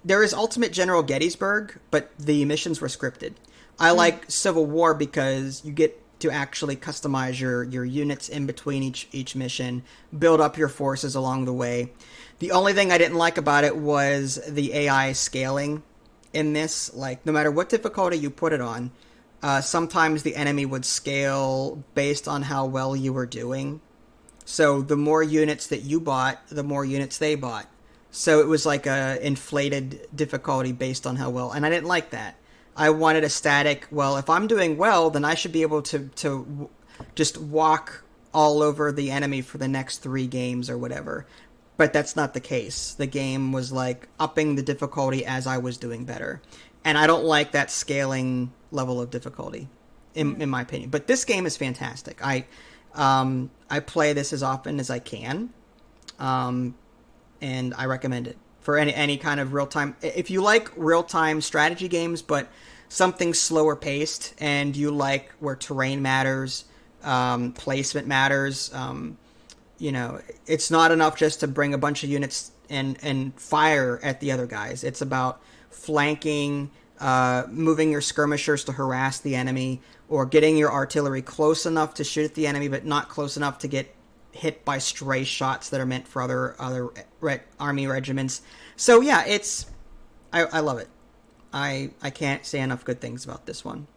There is Ultimate General Gettysburg, but the missions were scripted. I like Civil War because you get to actually customize your units in between each mission, build up your forces along the way. The only thing I didn't like about it was the AI scaling in this. Like, no matter what difficulty you put it on, sometimes the enemy would scale based on how well you were doing. So the more units that you bought, the more units they bought. So it was like a inflated difficulty based on how well, and I didn't like that. I wanted a static, well, if I'm doing well, then I should be able to just walk all over the enemy for the next 3 games or whatever. But that's not the case. The game was like upping the difficulty as I was doing better. And I don't like that scaling level of difficulty, in my opinion. But this game is fantastic. I play this as often as I can. And I recommend it for any kind of real-time. If you like real-time strategy games, but something slower paced, and you like where terrain matters, placement matters, it's not enough just to bring a bunch of units and fire at the other guys. It's about flanking, moving your skirmishers to harass the enemy, or getting your artillery close enough to shoot at the enemy, but not close enough to get hit by stray shots that are meant for other army regiments. So yeah, I love it. I can't say enough good things about this one.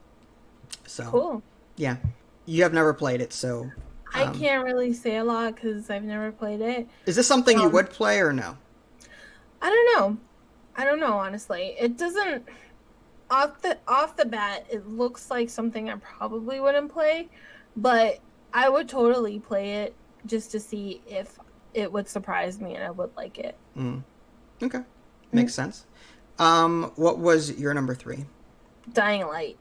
So cool. Yeah, you have never played it, so I can't really say a lot because I've never played it. Is this something you would play or no? I don't know, honestly. It doesn't off the bat. It looks like something I probably wouldn't play, but I would totally play it just to see if it would surprise me and I would like it. Okay. Makes sense. What was your number 3? Dying Light.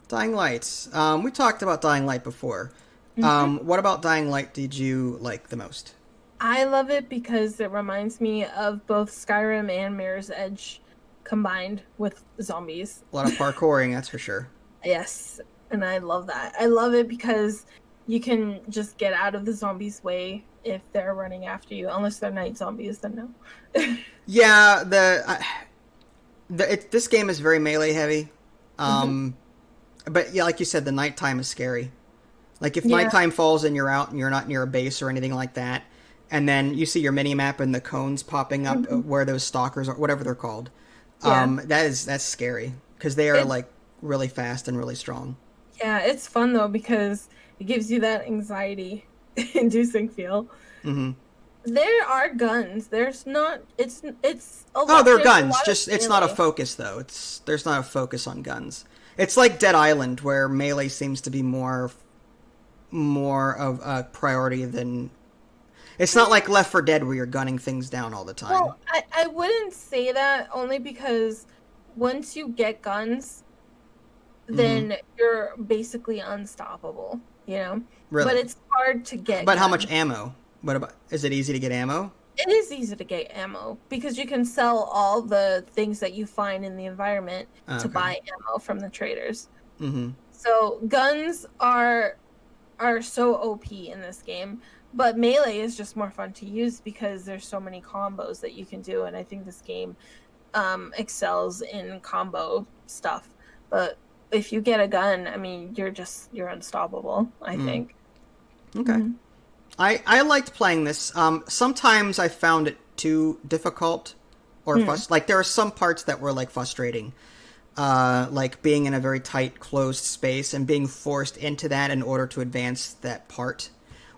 Dying Light. We talked about Dying Light before. What about Dying Light did you like the most? I love it because it reminds me of both Skyrim and Mirror's Edge combined with zombies. A lot of parkouring, that's for sure. Yes, and I love that. I love it because you can just get out of the zombies' way if they're running after you, unless they're night zombies, then no. Yeah, this game is very melee heavy. But yeah, like you said, the nighttime is scary. Like if nighttime falls and you're out and you're not near a base or anything like that, and then you see your mini map and the cones popping up where those stalkers are, whatever they're called. That's scary because they are like really fast and really strong. Yeah, it's fun though because it gives you that anxiety-inducing feel. There are guns. There's not. It's a lot. Oh, there are guns. Just it's not a focus though. There's not a focus on guns. It's like Dead Island where melee seems to be more of a priority than. It's not like Left 4 Dead where you're gunning things down all the time. Well, I wouldn't say that only because once you get guns, then you're basically unstoppable. Really? But it's hard to get. But how much ammo? What about? Is it easy to get ammo? It is easy to get ammo because you can sell all the things that you find in the environment to buy ammo from the traders. So guns are so OP in this game, but melee is just more fun to use because there's so many combos that you can do, and I think this game excels in combo stuff. But if you get a gun, I mean, you're unstoppable, I think. Okay. Mm-hmm. I liked playing this. Sometimes I found it too difficult or like there are some parts that were like frustrating. Like being in a very tight, closed space and being forced into that in order to advance that part.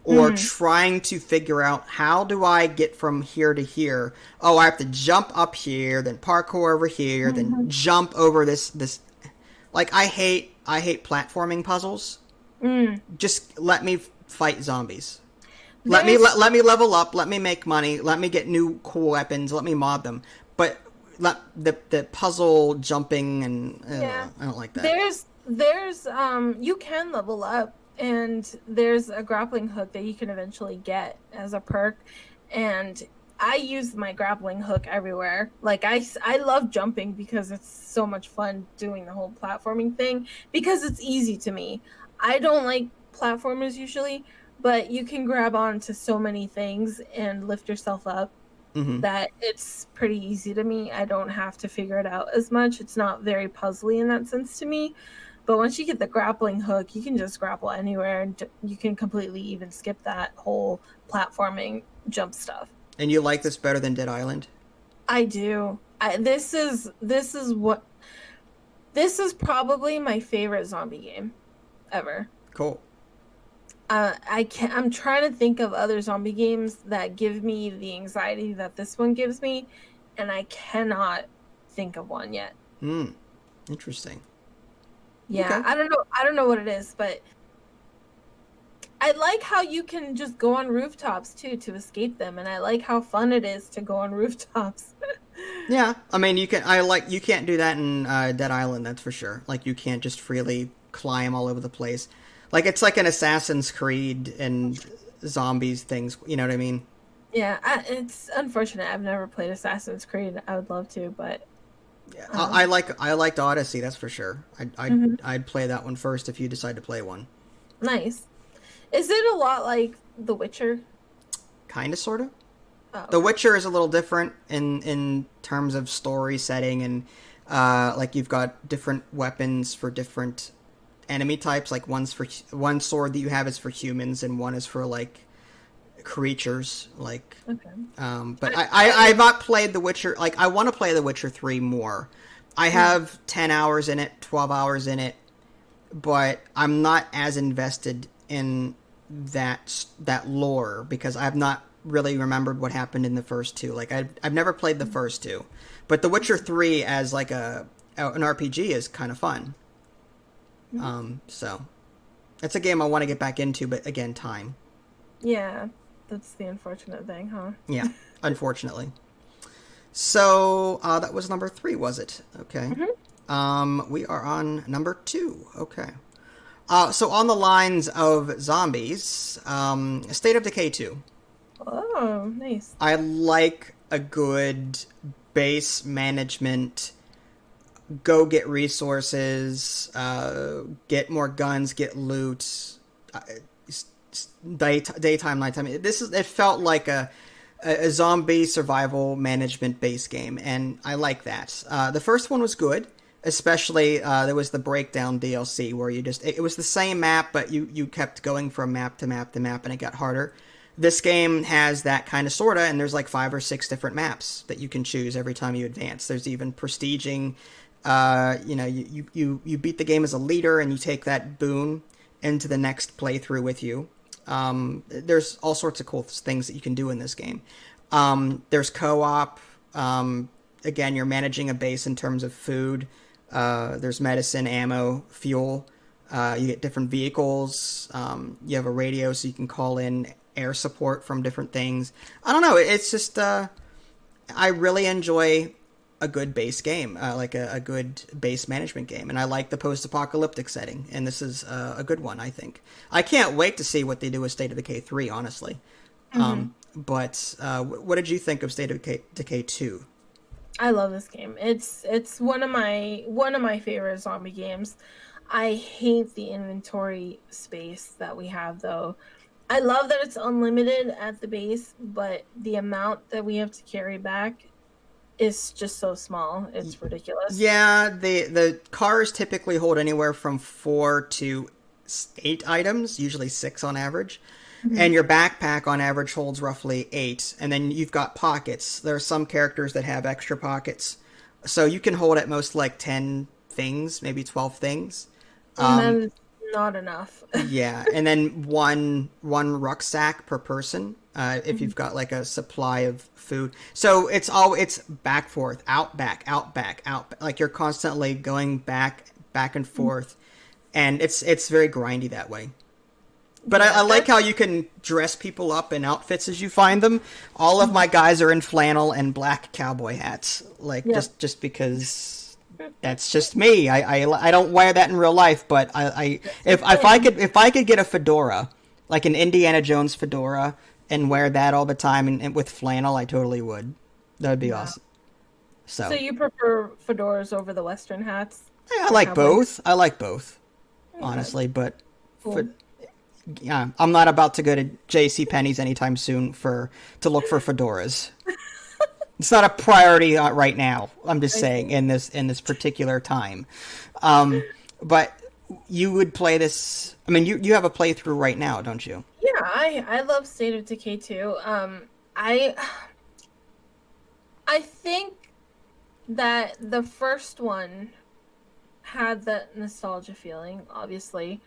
Or trying to figure out, how do I get from here to here? Oh, I have to jump up here, then parkour over here, then jump over this. Like, I hate platforming puzzles. Just let me fight zombies. Let me level up, let me make money, let me get new cool weapons, let me mod them. But the puzzle jumping and I don't like that. There's you can level up, and there's a grappling hook that you can eventually get as a perk, and I use my grappling hook everywhere. Like I love jumping because it's so much fun doing the whole platforming thing because it's easy to me. I don't like platformers usually, but you can grab on to so many things and lift yourself up that it's pretty easy to me. I don't have to figure it out as much. It's not very puzzly in that sense to me. But once you get the grappling hook, you can just grapple anywhere, and you can completely even skip that whole platforming jump stuff. And you like this better than Dead Island? I do. This is probably my favorite zombie game ever. Cool. I'm trying to think of other zombie games that give me the anxiety that this one gives me, and I cannot think of one yet. Interesting. Yeah, okay. I don't know what it is, but I like how you can just go on rooftops too to escape them, and I like how fun it is to go on rooftops. Yeah, I mean, you can't do that in Dead Island, that's for sure. Like, you can't just freely climb all over the place. Like, it's like an Assassin's Creed and zombies things, you know what I mean? Yeah, it's unfortunate. I've never played Assassin's Creed. I would love to, but yeah, I liked Odyssey, that's for sure. I'd play that one first if you decide to play one. Nice. Is it a lot like The Witcher? Kind of, sort of. Oh, okay. The Witcher is a little different in terms of story setting, and like, you've got different weapons for different enemy types. Like, one sword that you have is for humans, and one is for like creatures. Like, okay. But I've not played The Witcher. Like, I want to play The Witcher 3 more. I have 10 hours in it, 12 hours in it, but I'm not as invested in that lore because I've not really remembered what happened in the first two. Like, I've never played the first two, but The Witcher 3 as like an RPG is kind of fun. So it's a game I want to get back into, but again, time. Yeah, that's the unfortunate thing, huh? Yeah, unfortunately. So that was number 3, was it? Okay. We are on number 2. Okay. So on the lines of zombies, State of Decay 2. Oh, nice. I like a good base management, go get resources, get more guns, get loot, daytime, nighttime. It felt like a zombie survival management base game, and I like that. The first one was good. Especially, there was the breakdown DLC where it was the same map, but you kept going from map to map to map, and it got harder. This game has that kind of sorta, and there's like 5 or 6 different maps that you can choose every time you advance. There's even prestiging. You beat the game as a leader, and you take that boon into the next playthrough with you. There's all sorts of cool things that you can do in this game. There's co-op. Again, you're managing a base in terms of food. There's medicine, ammo, fuel. You get different vehicles. You have a radio so you can call in air support from different things. I don't know. It's just, I really enjoy a good base game, like a good base management game. And I like the post-apocalyptic setting. And this is a good one, I think. I can't wait to see what they do with State of Decay 3, honestly. But what did you think of State of Decay 2? I love this game. It's one of my favorite zombie games. I hate the inventory space that we have, though. I love that it's unlimited at the base, but the amount that we have to carry back is just so small. It's ridiculous. Yeah, the cars typically hold anywhere from 4 to 8 items, usually 6 on average. And your backpack on average holds roughly 8. And then you've got pockets. There are some characters that have extra pockets. So you can hold at most like 10 things, maybe 12 things. And that's not enough. Yeah, and then one rucksack per person if you've got like a supply of food. So it's back forth, out back, like you're constantly going back and forth, and it's very grindy that way. But yeah, I like how you can dress people up in outfits as you find them. All of my guys are in flannel and black cowboy hats, like just because. That's just me. I don't wear that in real life, but if I could get a fedora, like an Indiana Jones fedora, and wear that all the time and with flannel, I totally would. That would be awesome. So you prefer fedoras over the Western hats? I like both. I like both, honestly. But yeah, I'm not about to go to J.C. Penney's anytime soon to look for fedoras. It's not a priority right now. I'm just saying in this particular time. But you would play this. I mean, you have a playthrough right now, don't you? Yeah, I love State of Decay 2. I think that the first one had that nostalgia feeling, obviously.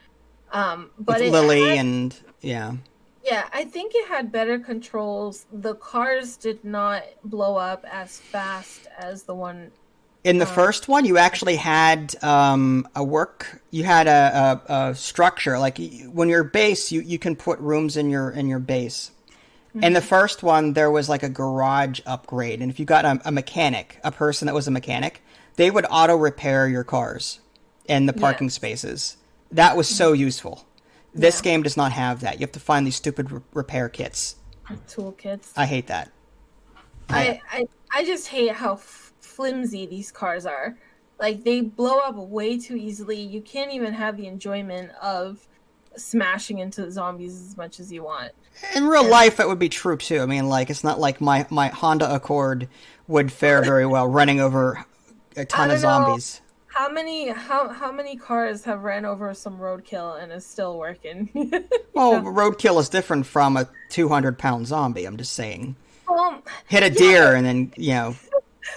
But with Lily and yeah. Yeah, I think it had better controls. The cars did not blow up as fast as the one. In the first one, you actually had you had a structure. Like when your base, you can put rooms in your base. In the first one, there was like a garage upgrade. And if you got a mechanic, a person that was a mechanic, they would auto repair your cars in the parking spaces. That was so useful. This game does not have that. You have to find these stupid repair kits. Toolkits. I hate that. I just hate how flimsy these cars are. Like, they blow up way too easily. You can't even have the enjoyment of smashing into zombies as much as you want. In real life, that would be true, too. I mean, like, it's not like my Honda Accord would fare very well running over a ton of zombies. How many cars have ran over some roadkill and is still working? Well, roadkill is different from a 200-pound zombie. I'm just saying. Hit a deer and then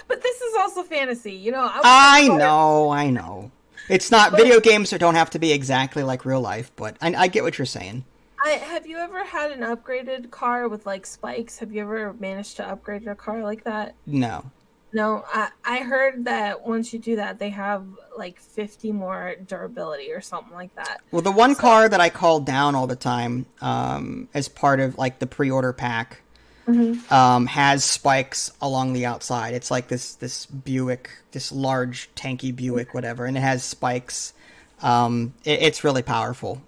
But this is also fantasy, I know. It's not video games that don't have to be exactly like real life, but I get what you're saying. Have you ever had an upgraded car with like spikes? Have you ever managed to upgrade your car like that? No. No, I heard that once you do that, they have like 50 more durability or something like that. Well, the one car that I call down all the time as part of like the pre-order pack has spikes along the outside. It's like this Buick, this large tanky Buick, whatever, and it has spikes. It's really powerful.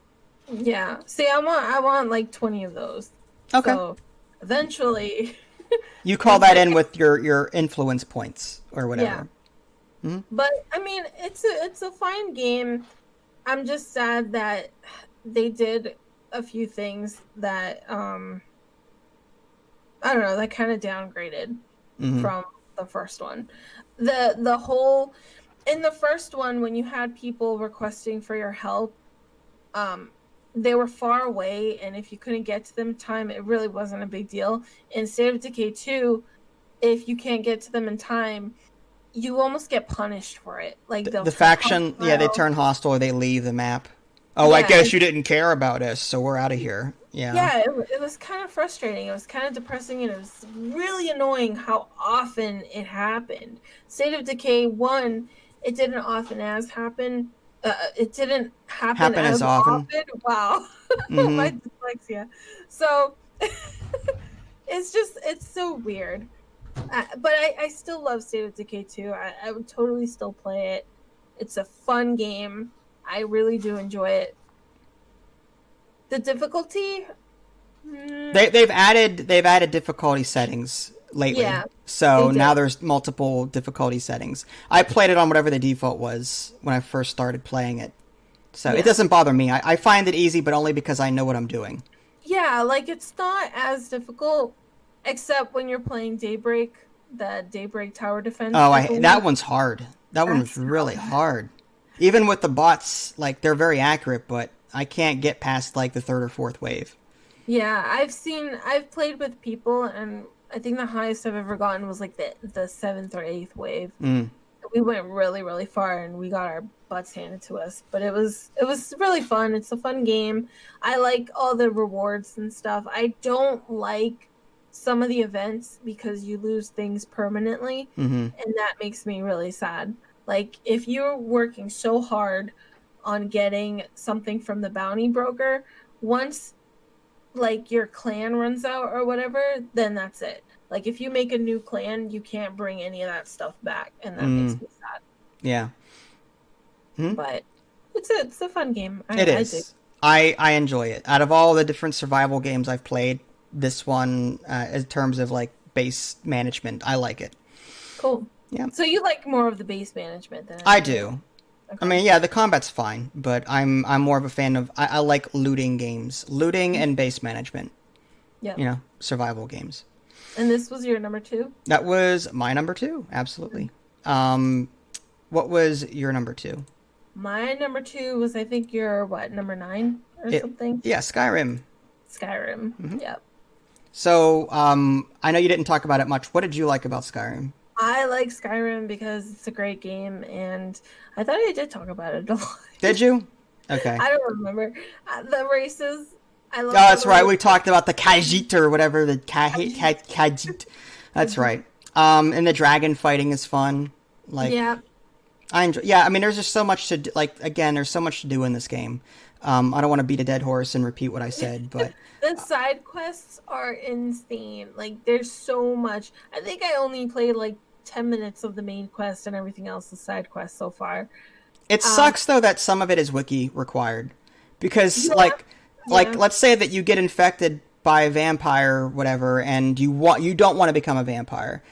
Yeah. See, I want like 20 of those. Okay. So eventually. You call that in with your influence points or whatever. Yeah. Mm-hmm. But I mean, it's a fine game. I'm just sad that they did a few things that I don't know, that kind of downgraded from the first one. The whole in the first one, when you had people requesting for your help, they were far away, and if you couldn't get to them in time, it really wasn't a big deal. In State of Decay 2, if you can't get to them in time, you almost get punished for it. Like the faction, they turn hostile or they leave the map. Oh, I guess you didn't care about us, so we're out of here. Yeah. Yeah, it was kind of frustrating. It was kind of depressing, and it was really annoying how often it happened. State of Decay 1, it didn't often as happen. It didn't happen as often. Wow. My dyslexia. So it's so weird. But I still love State of Decay 2. I would totally still play it. It's a fun game. I really do enjoy it. The difficulty? They've added difficulty settings lately. Yeah, so now there's multiple difficulty settings. I played it on whatever the default was when I first started playing it. So it doesn't bother me. I find it easy, but only because I know what I'm doing. Yeah, like it's not as difficult, except when you're playing Daybreak, the Daybreak Tower Defense. Oh, that one's hard. That one was really hard. Even with the bots, like they're very accurate, but I can't get past like the third or fourth wave. Yeah, I've played with people, and I think the highest I've ever gotten was like the seventh or eighth wave. We went really, really far, and we got our butts handed to us. But it was really fun. It's a fun game. I like all the rewards and stuff. I don't like some of the events because you lose things permanently, and that makes me really sad. Like if you're working so hard on getting something from the bounty broker, once like your clan runs out or whatever, then that's it. Like if you make a new clan, you can't bring any of that stuff back, and that makes me sad. Yeah. But it's a fun game. It is. I enjoy it. Out of all the different survival games I've played, this one, in terms of like base management, I like it. Cool. Yeah. So you like more of the base management than I do. Okay. I mean, yeah, the combat's fine, but I'm more of a fan of I like looting games, looting and base management. Yeah. You know, survival games. And this was your number 2? That was my number 2, absolutely. What was your number 2? My number 2 was, I think, your number 9 or something? Yeah, Skyrim. Skyrim. Yep. So, I know you didn't talk about it much. What did you like about Skyrim? I like Skyrim because it's a great game, and I thought I did talk about it a lot. Did you? Okay. I don't remember. The races, I love. Oh, that's right. We talked about the Khajiit or whatever, the Khajiit. That's right. And the dragon fighting is fun. Like, yeah. I enjoy. Yeah, I mean, there's just so much to do. Like, again, there's so much to do in this game. I don't want to beat a dead horse and repeat what I said, but the side quests are insane. Like, there's so much. I think I only played like 10 minutes of the main quest, and everything else is side quests so far. It sucks though that some of it is wiki required, because let's say that you get infected by a vampire or whatever, and you don't want to become a vampire.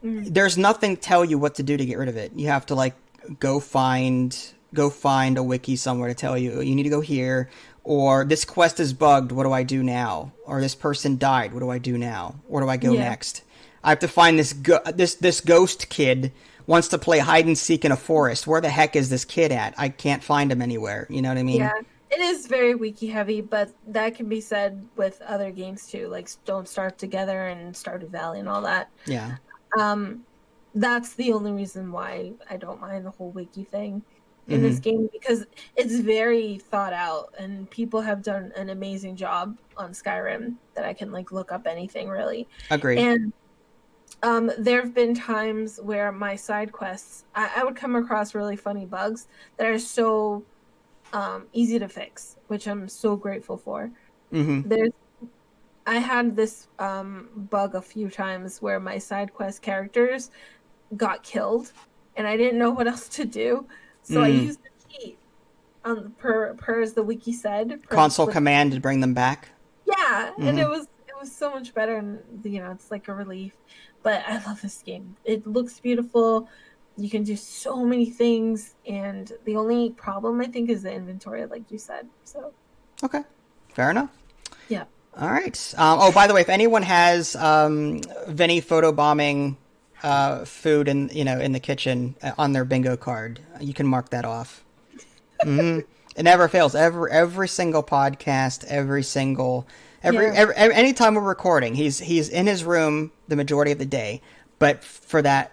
There's nothing to tell you what to do to get rid of it. You have to like go find a wiki somewhere to tell you need to go here, or this quest is bugged, what do I do now? Or this person died, what do I do now? Where do I go next? I have to find this ghost kid wants to play hide and seek in a forest. Where the heck is this kid at? I can't find him anywhere. You know what I mean? Yeah, it is very wiki heavy, but that can be said with other games too, like Don't Starve Together and Stardew Valley and all that. Yeah. That's the only reason why I don't mind the whole wiki thing in this game, because it's very thought out, and people have done an amazing job on Skyrim that I can like look up anything really. Agreed. And there have been times where my side quests, I would come across really funny bugs that are so easy to fix, which I'm so grateful for. I had this bug a few times where my side quest characters got killed, and I didn't know what else to do, so I used a cheat per as the wiki said. Console command to bring them back. Yeah, and it was so much better, and it's like a relief. But I love this game. It looks beautiful. You can do so many things, and the only problem I think is the inventory, like you said. So. Okay, fair enough. Yeah. All right. Oh, by the way, if anyone has Vinny photobombing food in the kitchen on their bingo card, you can mark that off. It never fails. Every single podcast, anytime we're recording, he's in his room the majority of the day. But for that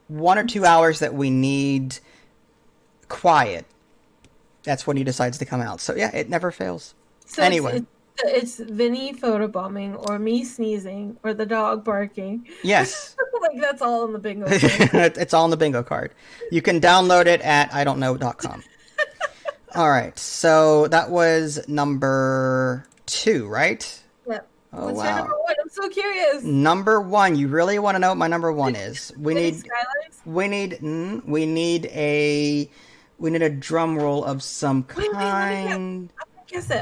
1 or 2 hours that we need quiet, that's when he decides to come out. So yeah, it never fails. So anyway. It's Vinny photobombing, or me sneezing, or the dog barking. Yes. Like, that's all on the bingo card. It's all on the bingo card. You can download it at idon'tknow.com. All right. So that was number 2, right? Yep. Oh, What's wow. your number 1? I'm so curious. Number 1. You really want to know what my number 1 is? We need a drum roll of some kind. I'm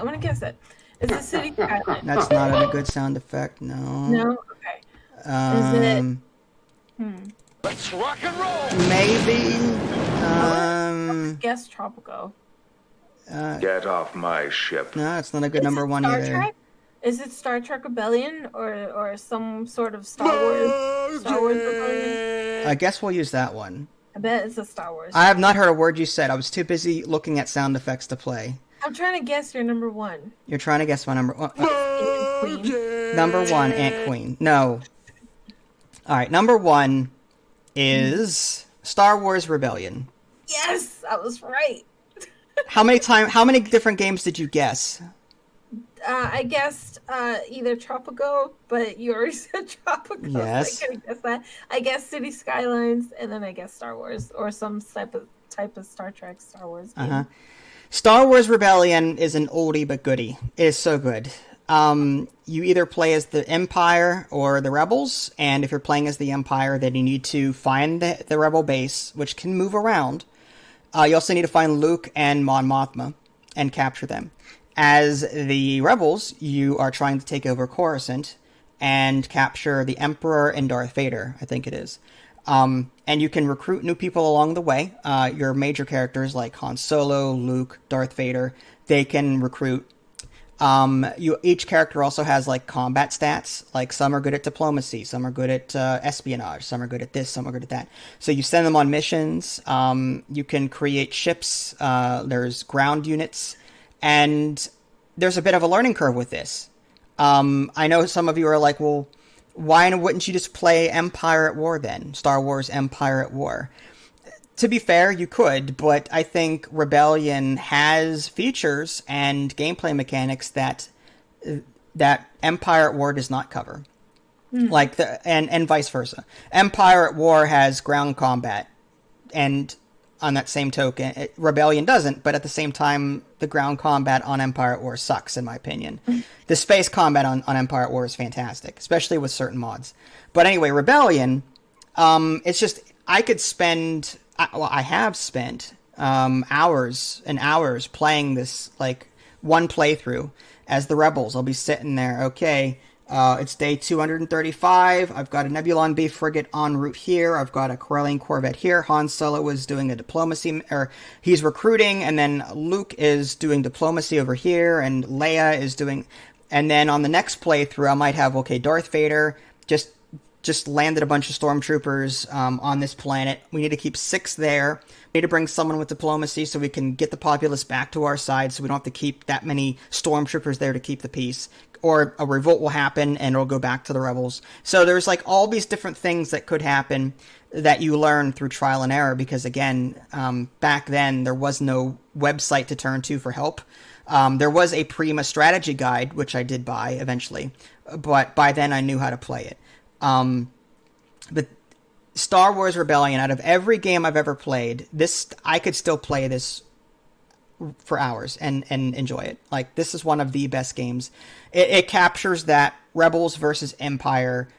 gonna guess it. Is it City Skyline? That's not a good sound effect. No. No. Okay. Is it? Let's rock and roll. Maybe. Guess Tropico. Get off my ship. No, it's not a good Is number it one Star either. Trek? Is it Star Trek Rebellion or some sort of Star Wars Rebellion? I guess we'll use that one. I bet it's a Star Wars. I have not heard a word you said. I was too busy looking at sound effects to play. I'm trying to guess your number one. You're trying to guess my number one. Queen. Number one, Ant Queen. No. All right, number one is Star Wars Rebellion. Yes, I was right. How many different games did you guess? I guessed either Tropico, but you already said Tropico. Yes. So I couldn't guess that. I guessed City Skylines, and then I guessed Star Wars or some type of Star Trek Star Wars game. Star Wars Rebellion is an oldie but goodie. It is so good. You either play as the Empire or the Rebels, and if you're playing as the Empire, then you need to find the Rebel base, which can move around. You also need to find Luke and Mon Mothma and capture them. As the Rebels, you are trying to take over Coruscant and capture the Emperor and Darth Vader, I think it is. And you can recruit new people along the way. Your major characters like Han Solo, Luke, Darth Vader, they can recruit. Each character also has like combat stats. Like some are good at diplomacy, some are good at espionage, some are good at this, some are good at that. So you send them on missions. You can create ships. There's ground units, and there's a bit of a learning curve with this. I know some of you are like, well, why wouldn't you just play Empire at War then? Star Wars Empire at War. To be fair, you could, but I think Rebellion has features and gameplay mechanics that Empire at War does not cover. Like and vice versa. Empire at War has ground combat, and on that same token, Rebellion doesn't, but at the same time, the ground combat on Empire at War sucks, in my opinion. The space combat on Empire at War is fantastic, especially with certain mods. But anyway, Rebellion, it's just, I could spend, well, I have spent hours and hours playing this, like, one playthrough as the Rebels. I'll be sitting there, okay, it's day 235. I've got a Nebulon B frigate en route here. I've got a Corellian Corvette here. Han Solo is doing a diplomacy, or he's recruiting, and then Luke is doing diplomacy over here, and Leia is doing. And then on the next playthrough, I might have, okay, Darth Vader just landed a bunch of stormtroopers on this planet. We need to keep 6 there. We need to bring someone with diplomacy so we can get the populace back to our side, so we don't have to keep that many stormtroopers there to keep the peace. Or a revolt will happen and it'll go back to the rebels. So there's like all these different things that could happen that you learn through trial and error, because again, back then there was no website to turn to for help. There was a Prima strategy guide, which I did buy eventually, but by then I knew how to play it. But Star Wars Rebellion, out of every game I've ever played, I could still play this for hours and enjoy it. Like, this is one of the best games. It captures that Rebels versus Empire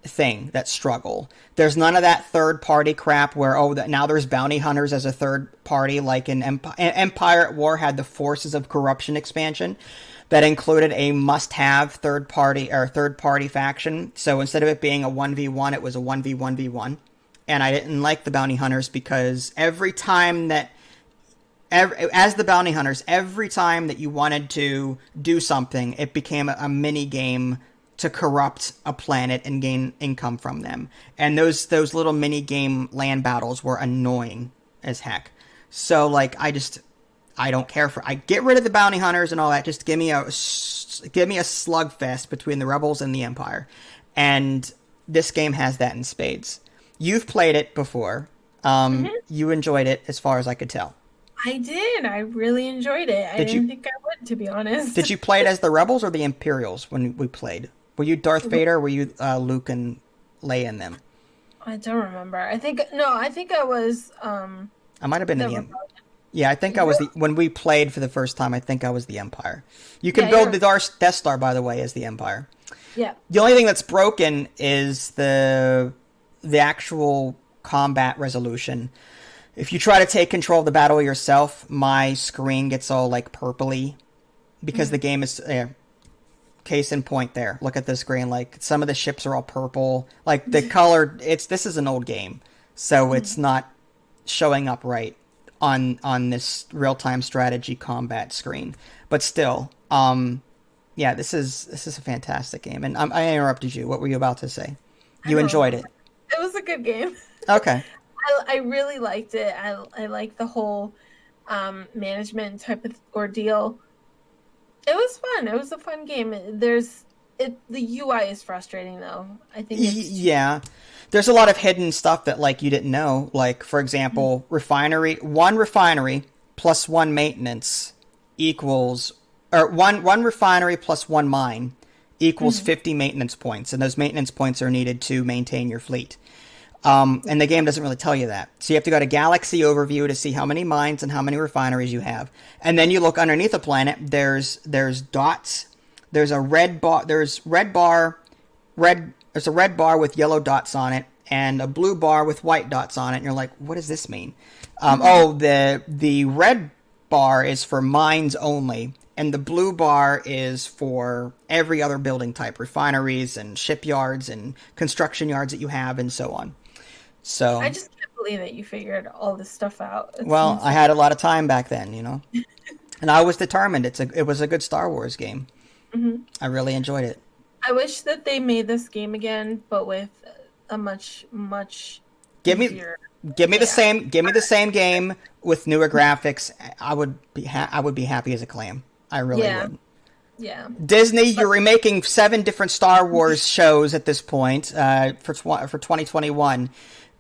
thing, that struggle. There's none of that third party crap where, now there's bounty hunters as a third party, like in Empire at War had the Forces of Corruption expansion that included a must-have third party faction. So instead of it being a 1v1, it was a 1v1v1. And I didn't like the bounty hunters because every time that you wanted to do something, it became a mini game to corrupt a planet and gain income from them. And those little mini game land battles were annoying as heck. So like, I don't care I get rid of the bounty hunters and all that. Just give me a slugfest between the Rebels and the Empire. And this game has that in spades. You've played it before. You enjoyed it as far as I could tell. I did. I really enjoyed it. I didn't think I would, to be honest. Did you play it as the Rebels or the Imperials when we played? Were you Darth Vader or were you Luke and Leia in them? I don't remember. I think I was... I might have been in the Empire. Yeah, I think I was when we played for the first time, I think I was the Empire. You can build the Death Star, by the way, as the Empire. Yeah. The only thing that's broken is the actual combat resolution. If you try to take control of the battle yourself, my screen gets all like purpley because the game is case in point there. Look at the screen, like some of the ships are all purple. Like the color, this is an old game, so it's not showing up right on this real-time strategy combat screen. But still, yeah, this is a fantastic game. And I interrupted you. What were you about to say? You enjoyed it. It was a good game. Okay. I really liked it. I like the whole management type of ordeal. It was fun. It was a fun game. The UI is frustrating though. I think yeah. There's a lot of hidden stuff that like you didn't know. Like for example, one refinery plus one maintenance equals, or one refinery plus one mine equals 50 maintenance points, and those maintenance points are needed to maintain your fleet. And the game doesn't really tell you that. So you have to go to Galaxy Overview to see how many mines and how many refineries you have. And then you look underneath the planet, there's dots. There's a red bar, there's a red bar with yellow dots on it, and a blue bar with white dots on it. And you're like, what does this mean? Oh, the red bar is for mines only, and the blue bar is for every other building type, refineries and shipyards and construction yards that you have, and so on. So I just can't believe that you figured all this stuff out. Well, I had a lot of time back then, you know, and I was determined. It was a good Star Wars game. Mm-hmm. I really enjoyed it. I wish that they made this game again, but with a much easier... Give me the same game with newer graphics. I would be happy as a clam. I really would. Yeah. Disney, you're remaking 7 different Star Wars shows at this point for 2021.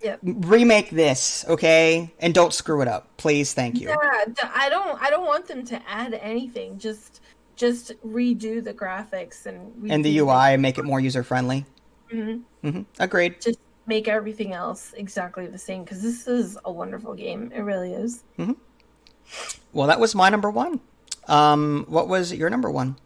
Yep. Remake this, okay? And don't screw it up, please. Thank you. Yeah, I don't want them to add anything. Just redo the graphics and the UI and make it more user friendly. Mm-hmm. Mm-hmm. Agreed. Just make everything else exactly the same, because this is a wonderful game. It really is. Mm-hmm. Well, that was my number 1. What was your number 1?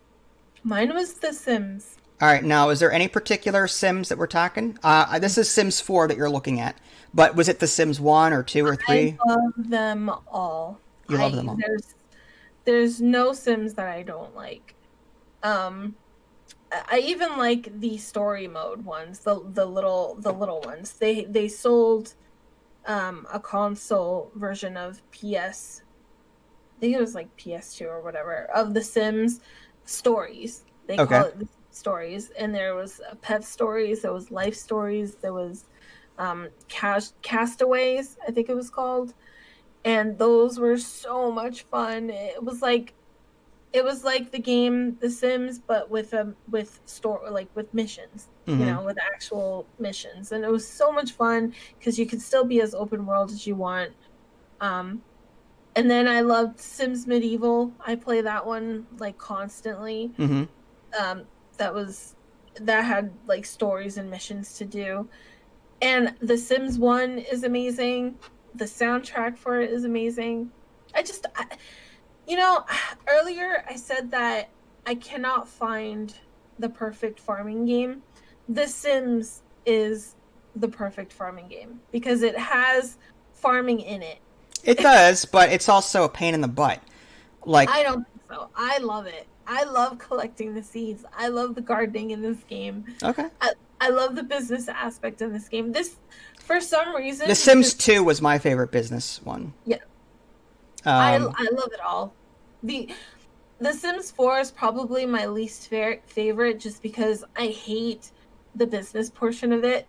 Mine was The Sims. All right. Now, is there any particular Sims that we're talking? This is Sims 4 that you're looking at. But was it The Sims 1 or 2 or 3? I love them all. You love them all. There's no Sims that I don't like. I even like the story mode ones, the little ones. They sold a console version of PS. I think it was like PS2 or whatever, of The Sims stories. They call it the stories, and there was pet stories, there was life stories, there was Castaways, I think it was called, and those were so much fun. It was like the game The Sims, but with missions, you know, with actual missions, and it was so much fun because you could still be as open world as you want. And then I loved Sims Medieval. I play that one like constantly. Mm-hmm. That had like stories and missions to do. And The Sims 1 is amazing. The soundtrack for it is amazing. Earlier I said that I cannot find the perfect farming game. The Sims is the perfect farming game because it has farming in it. It does, but it's also a pain in the butt. Like, I don't think so. I love it. I love collecting the seeds. I love the gardening in this game. Okay. I love the business aspect of this game. For some reason, The Sims 2 was my favorite business one. Yeah. I love it all. The Sims 4 is probably my least favorite just because I hate the business portion of it.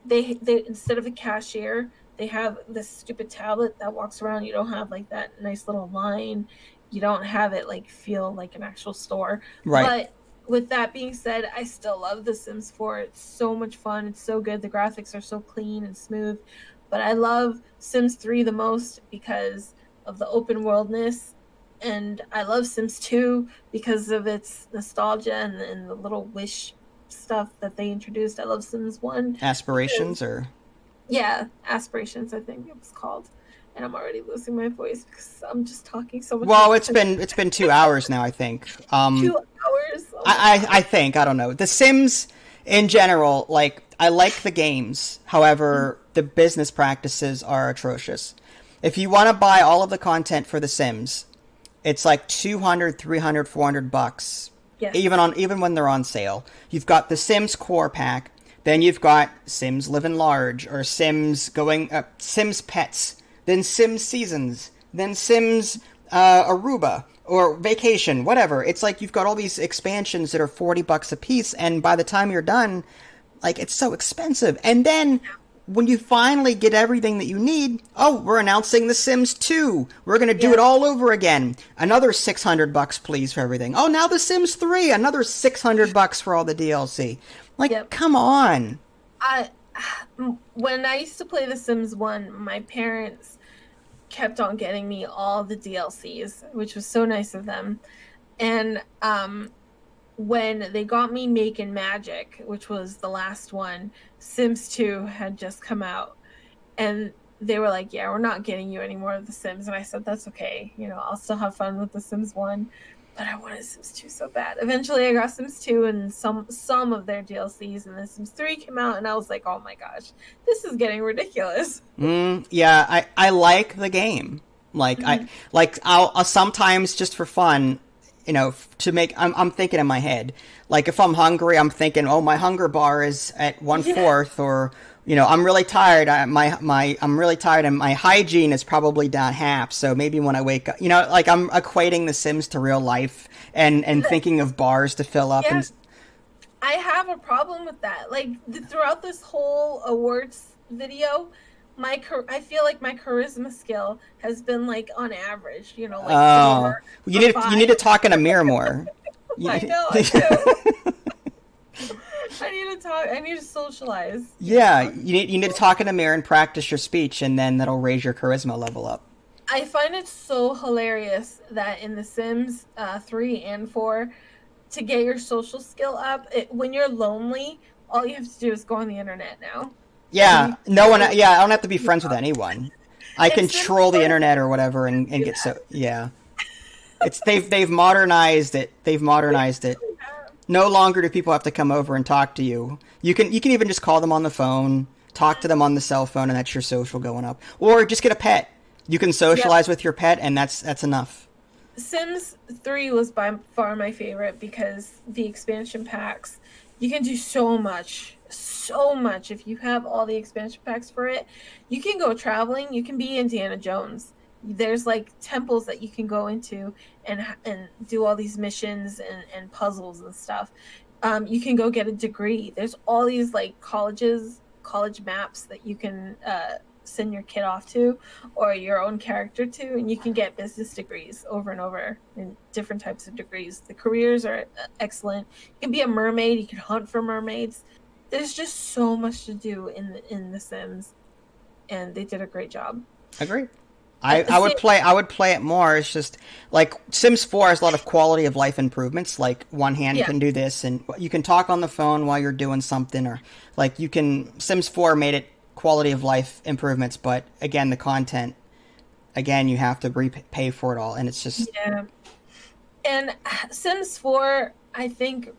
They instead of a cashier, they have this stupid tablet that walks around. You don't have like that nice little line. You don't have it like feel like an actual store. Right. But with that being said, I still love The Sims 4. It's so much fun. It's so good. The graphics are so clean and smooth. But I love Sims 3 the most because of the open worldness. And I love Sims 2 because of its nostalgia and the little wish stuff that they introduced. I love Sims 1. Aspirations or... Yeah, Aspirations, I think it was called. And I'm already losing my voice because I'm just talking so much. Well, it's been 2 hours now, I think. 2 hours? Oh I think, I don't know. The Sims, in general, like, I like the games. However, the business practices are atrocious. If you want to buy all of the content for The Sims, it's like $200, $300, $400. Yes. Even when they're on sale. You've got the Sims Core Pack. Then you've got Sims Living Large, or Sims Pets, then Sims Seasons, then Sims Aruba or Vacation, whatever. It's like you've got all these expansions that are $40 a piece, and by the time you're done, like, it's so expensive. And then when you finally get everything that you need, oh, we're announcing The Sims 2. We're going to do it all over again. Another $600 please for everything. Oh, now The Sims 3, another $600 for all the DLC. Like, come on. When I used to play The Sims 1, my parents kept on getting me all the DLCs, which was so nice of them. And when they got me Making Magic, which was the last one, Sims 2 had just come out. And they were like, yeah, we're not getting you any more of The Sims. And I said, that's okay. You know, I'll still have fun with The Sims 1. But I wanted Sims 2 so bad. Eventually, I got Sims 2 and some of their DLCs, and then Sims 3 came out, and I was like, oh my gosh, this is getting ridiculous. Yeah, I like the game. Like, I'll sometimes, just for fun, you know, to make, I'm thinking in my head, like, if I'm hungry, I'm thinking, oh, my hunger bar is at 1/4, or, you know, I'm really tired. I'm really tired, and my hygiene is probably down half. So maybe when I wake up, you know, like, I'm equating The Sims to real life and thinking of bars to fill up. And I have a problem with that. Like, throughout this whole awards video, I feel like my charisma skill has been, like, on average. You know, like, you need to talk in a mirror more. I know. I do. I need to talk. I need to socialize. Yeah, you need to talk in a mirror and practice your speech, and then that'll raise your charisma level up. I find it so hilarious that in The Sims 3 and 4, to get your social skill up, when you're lonely, all you have to do is go on the internet now. Yeah, I don't have to be friends with anyone. I can troll the internet or whatever and get so, yeah. They've modernized it. No longer do people have to come over and talk to you. You can even just call them on the phone, talk to them on the cell phone, and that's your social going up. Or just get a pet. You can socialize with your pet, and that's enough. Sims 3 was by far my favorite because the expansion packs, you can do so much. If you have all the expansion packs for it, you can go traveling. You can be Indiana Jones. There's like temples that you can go into and do all these missions and puzzles and stuff. You can go get a degree. There's all these like college maps that you can send your kid off to, or your own character to, and you can get business degrees over and over in different types of degrees. The careers are excellent. You can be a mermaid. You can hunt for mermaids. There's just so much to do in The Sims, and they did a great job. Agreed. I would play it more. It's just like Sims 4 has a lot of quality of life improvements. Like one hand can do this, and you can talk on the phone while you're doing something, or like Sims 4 made it quality of life improvements, but again, the content, you have to pay for it all, and it's just And Sims 4, I think,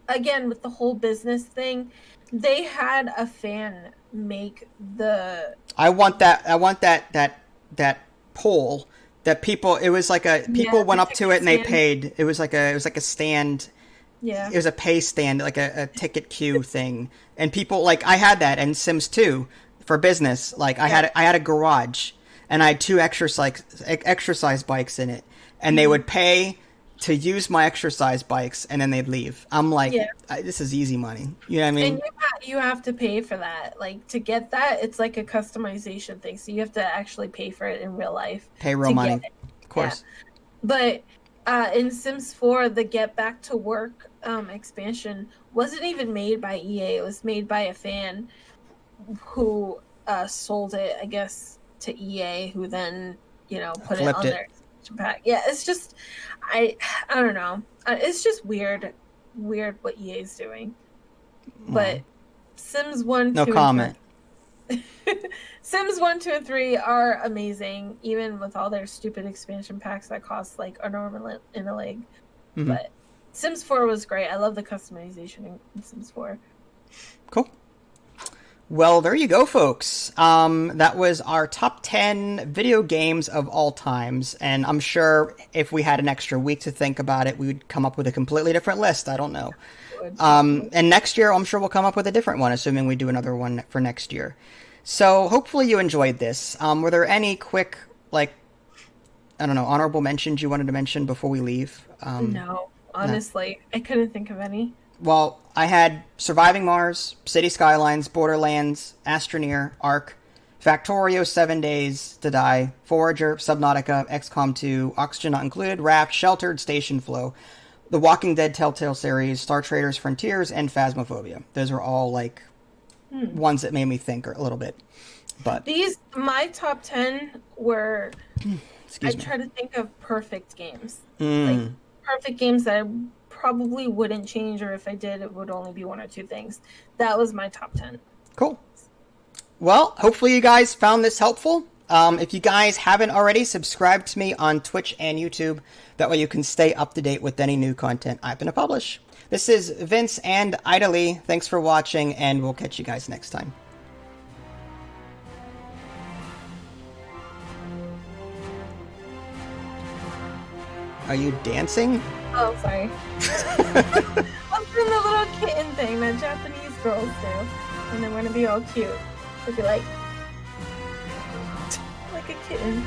again with the whole business thing, they had a fan make the. I want that poll that people. It was like people went up to it and they paid. It was like a stand. Yeah. It was a pay stand, like a ticket queue thing, and people like I had that in Sims 2 for business. Like I had a garage and I had 2 exercise bikes in it, and they would pay to use my exercise bikes, and then they'd leave. I'm like, this is easy money. You know what I mean? And you have to pay for that. Like, to get that, it's like a customization thing. So you have to actually pay for it in real life. Pay real money. Of course. Yeah. But in Sims 4, the Get Back to Work expansion wasn't even made by EA. It was made by a fan who sold it, I guess, to EA, who then, put it on their pack. Yeah, it's just, I don't know. It's just weird what EA is doing. But Sims 1, 2, no comment. Sims 1, 2, and 3 are amazing, even with all their stupid expansion packs that cost like an arm and a leg. Mm-hmm. But Sims 4 was great. I love the customization in Sims 4. Cool. Well, there you go, folks. That was our top 10 video games of all times. And I'm sure if we had an extra week to think about it, we would come up with a completely different list. I don't know. And next year, I'm sure we'll come up with a different one, assuming we do another one for next year. So hopefully you enjoyed this. Were there any quick, I don't know, honorable mentions you wanted to mention before we leave? No, honestly, I couldn't think of any. Well, I had Surviving Mars, City Skylines, Borderlands, Astroneer, Ark, Factorio 7 Days to Die, Forager, Subnautica, XCOM 2, Oxygen Not Included, Raft, Sheltered, Station Flow, The Walking Dead Telltale series, Star Traders Frontiers, and Phasmophobia. Those are all, like, ones that made me think a little bit. But my top 10 were, I try to think of perfect games. Like, perfect games that I probably wouldn't change, or if I did, it would only be one or two things. That was my top 10. Cool. Well, hopefully you guys found this helpful. If you guys haven't already, subscribe to me on Twitch and YouTube. That way you can stay up to date with any new content I'm going to publish. This is Vince and Ida Lee. Thanks for watching, and we'll catch you guys next time. Are you dancing? Oh, sorry. I'm doing the little kitten thing that Japanese girls do. And they want to be all cute. They'll be like a kitten.